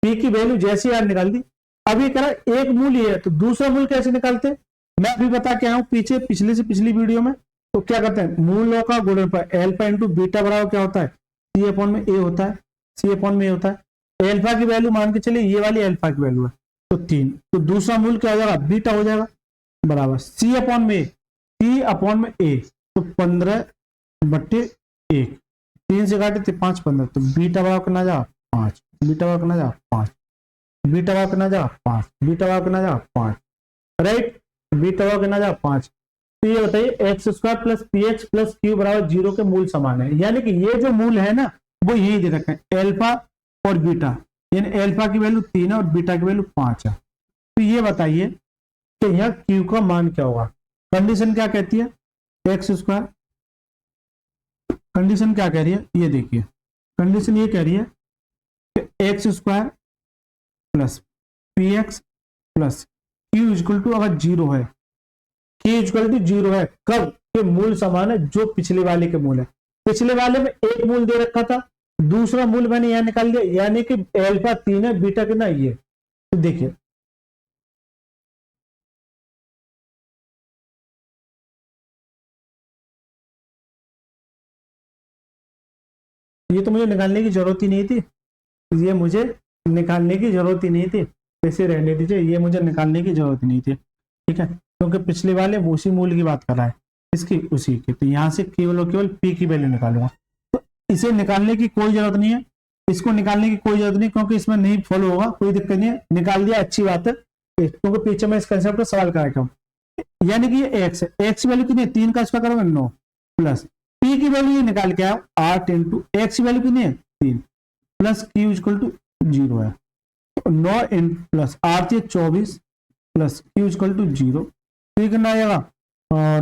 p की वैल्यू जैसे 8 निकाल दी। अब ये कह रहा एक मूल ये है तो दूसरा मूल कैसे निकालते, मैं अभी बता के आया हूँ पीछे पिछले से पिछली वीडियो में। तो क्या करते हैं, मूलों का गुणनफल एल्फा इंटू बीटा बराबर क्या होता है सी अपॉन में ए होता है, सी अपॉन में ए होता है। एल्फा की वैल्यू मान के चलिए ये वाली एल्फा की वैल्यू है तो 3, तो दूसरा मूल क्या हो जाएगा बीटा हो जाएगा बराबर सी अपॉन में ए, सी अपॉन में ए, तो 15/1, 3 से काटे थे 5 15, तो बीटा बराबर करना जा 5, बीटा बराबर करना जा 5, बीटा बराबर करना जा 5, बीटा बराबर करना जा 5, राइट, बीटा बराबर करना जा 5। तो ये बताइए x square plus P X plus Q बराबर 0 के मूल समान है, यानी कि ये जो मूल है ना वो यही दे रखे हैं एल्फा और बीटा, यानी एल्फा की वैल्यू 3 है और बीटा की वैल्यू 5 है। तो ये बताइए कि यहाँ क्यू का मान क्या होगा। कंडीशन क्या कहती है, एक्स स्क्वायर, कंडीशन क्या कह रही है ये देखिए, कंडीशन ये कह रही है कि X square plus P X plus Q equal to अगर 0 है, क्यू इक्वल टू 0 है कब के मूल समान है जो पिछले वाले के मूल है। पिछले वाले में एक मूल दे रखा था, दूसरा मूल मैंने यहां निकाल दिया, यानी कि एल्फा 3 है बीटा कितना ये। तो देखिए ये तो मुझे निकालने की जरूरत ही नहीं थी, ये मुझे निकालने की जरूरत ही नहीं थी, ऐसे रहने दीजिए, ये मुझे निकालने की जरूरत नहीं थी। ठीक है, क्योंकि पिछले वाले वो उसी मूल की बात कर रहा है, इसकी उसी की, तो यहाँ से केवल और केवल पी की वैल्यू निकालूंगा। तो इसे निकालने की कोई जरूरत नहीं है, इसको निकालने की कोई जरूरत नहीं, क्योंकि इसमें नहीं फॉलो होगा, कोई दिक्कत नहीं है, निकाल दिया अच्छी बात है, क्योंकि पीछे मैं इस कंसेप्ट पर सवाल कराया हूँ। यानी कि ये एक्स है, एक्स की वैल्यू कितनी है 3 का स्क्वायर करोगे 9 प्लस पी की वैल्यू ये निकाल के आओ 8 इंटू एक्स की वैल्यू कितनी है 3 प्लस क्यू इक्वल टू 0 है, 9 in plus 8 24 plus Q equal to 0, तो ये कितना आएगा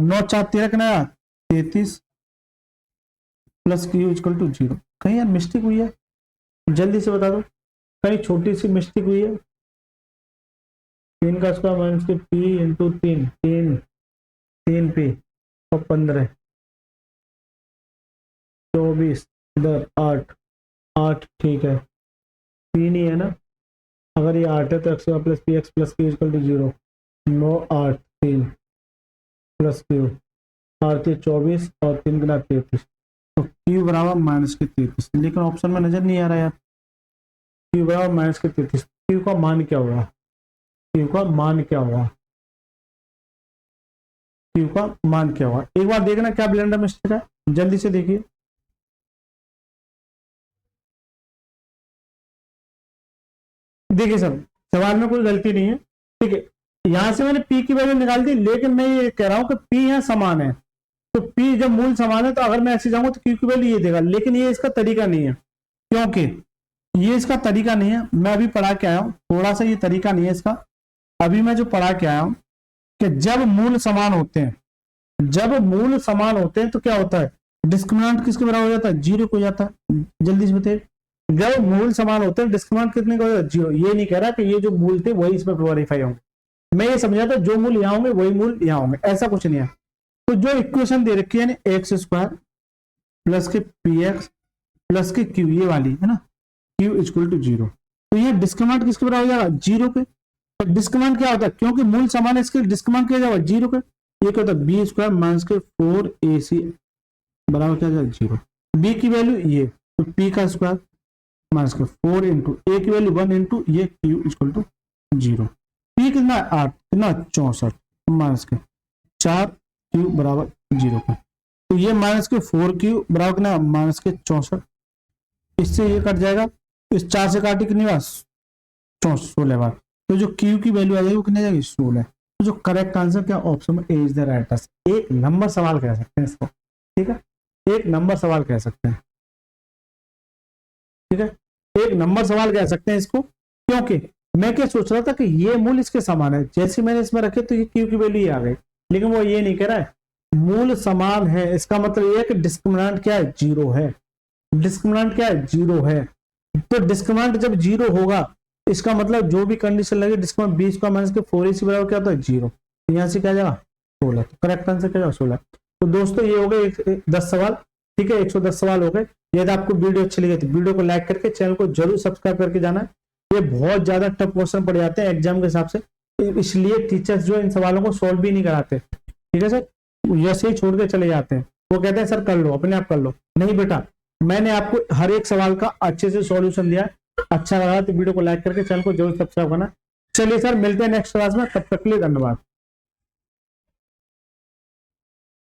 9 4 13 कितना आएगा 33 प्लस क्यू इक्वल टू 0। कहीं यार मिस्टेक हुई है, जल्दी से बता दो, कहीं छोटी सी मिस्टेक हुई है। 3 का स्क्वायर माइनस के पी इंटू 3 पी और 15 24 इधर 8 ठीक है, 3 ही है ना, अगर ये 8 है तो X plus P X plus Q equal to 0, 9 8 3 plus Q 8 24 और 3 गुना 33, तो क्यू बराबर माइनस के 33, लेकिन ऑप्शन में नजर नहीं आ रहा यार, क्यू बराबर माइनस के 33, क्यू का मान क्या होगा, क्यू का मान क्या होगा, क्यू का मान क्या होगा, एक बार देखना क्या ब्लेंडर मिस्टेक है, जल्दी से देखिए। देखिए सर सवाल में कोई गलती नहीं है, ठीक है, यहां से मैंने पी की वैल्यू निकाल दी, लेकिन मैं ये कह रहा हूं कि पी यहाँ समान है, तो पी जब मूल समान है तो अगर मैं ऐसे जाऊंगा तो क्यू की वैल्यू ये देगा, लेकिन ये इसका तरीका नहीं है, क्योंकि ये इसका तरीका नहीं है, मैं अभी पढ़ा के आया हूं, थोड़ा सा ये तरीका नहीं है इसका, अभी मैं जो पढ़ा के आया हूं कि जब मूल समान होते हैं, जब मूल समान होते हैं तो क्या होता है, डिस्क्रिमिनेंट किसके बराबर हो जाता है 0 हो जाता है, जल्दी से बताइए, जब मूल समान होते हैं डिस्क्रिमिनेंट कितने का हो जाता है 0। ये नहीं कह रहा कि ये जो मूल थे वही इसमें वेरीफाई होंगे, मैं ये समझा था जो मूल यहाँ होंगे वही मूल यहाँ होंगे, ऐसा कुछ नहीं है। तो जो इक्वेशन दे रखी है एक्स स्क्वायर प्लस के पी एक्स प्लस के क्यू, ये वाली है ना, क्यू इक्वल टू 0, तो ये डिस्क्रिमिनेंट किसके बराबर हो जाएगा 0 के। तो डिस्क्रिमिनेंट क्या होता है, क्योंकि मूल समान है इसके डिस्क्रिमिनेंट क्या जाएगा 0 के, ये क्या होता है बी स्क्वायर माइनस के 4ac बराबर क्या जाएगा 0, बी की वैल्यू ये, तो पी का स्क्वायर माइनस के 4 इंटू ए की वैल्यू 1 इंटू ये क्यू इक्वल टू 0, पी कितना 8 कितना 64 माइनस के 4 क्यू बराबर 0 का, तो ये माइनस के 4 क्यू बराबर कितना माइनस के 64, इससे ये कट जाएगा, इस 4 से काटी कितनी बार 16 बार। तो जो क्यू की वैल्यू आ जाएगी वो कितनी जाएगी 16। तो जो करेक्ट आंसर क्या ऑप्शन में ए इज द राइट आंसर। एक नंबर सवाल कह सकते हैं इसको, ठीक है, एक नंबर सवाल कह सकते हैं, ठीक है, एक नंबर सवाल कह सकते हैं इसको। क्योंकि मैं क्या सोच रहा था कि ये मूल इसके समान है, जैसे मैंने इसमें रखे तो ये क्यू की वैल्यू ये आ गई, लेकिन वो ये नहीं कह रहा है मूल समान है। इसका मतलब ये है कि डिस्क्रिमिनेंट क्या है 0 है, डिस्क्रिमिनेंट क्या है 0 है। तो डिस्क्रिमिनेंट जब 0 होगा इसका मतलब जो भी कंडीशन लगे डिस्क्रिमिनेंट 20 का माइनस के 4ac बराबर क्या होता है 0, यहाँ से क्या जाएगा 16। तो करेक्ट आंसर क्या जाएगा 16। तो दोस्तों ये हो गए 10 सवाल, ठीक है, 110 सवाल हो गए। यदि आपको वीडियो अच्छी लगी तो वीडियो को लाइक करके चैनल को जरूर सब्सक्राइब करके जाना है। ये बहुत ज्यादा टफ क्वेश्चन पड़ जाते हैं एग्जाम के हिसाब से, इसलिए टीचर्स जो इन सवालों को सोल्व भी नहीं कराते, ठीक है सर, जैसे ही छोड़ के चले जाते हैं। वो कहते हैं सर कर लो, अपने आप कर लो। नहीं बेटा, मैंने आपको हर एक सवाल का अच्छे से सॉल्यूशन दिया। अच्छा लगा तो वीडियो को लाइक करके चैनल को जरूर सब्सक्राइब करना। चलिए सर मिलते हैं नेक्स्ट क्लास में, तब तक के लिए धन्यवाद।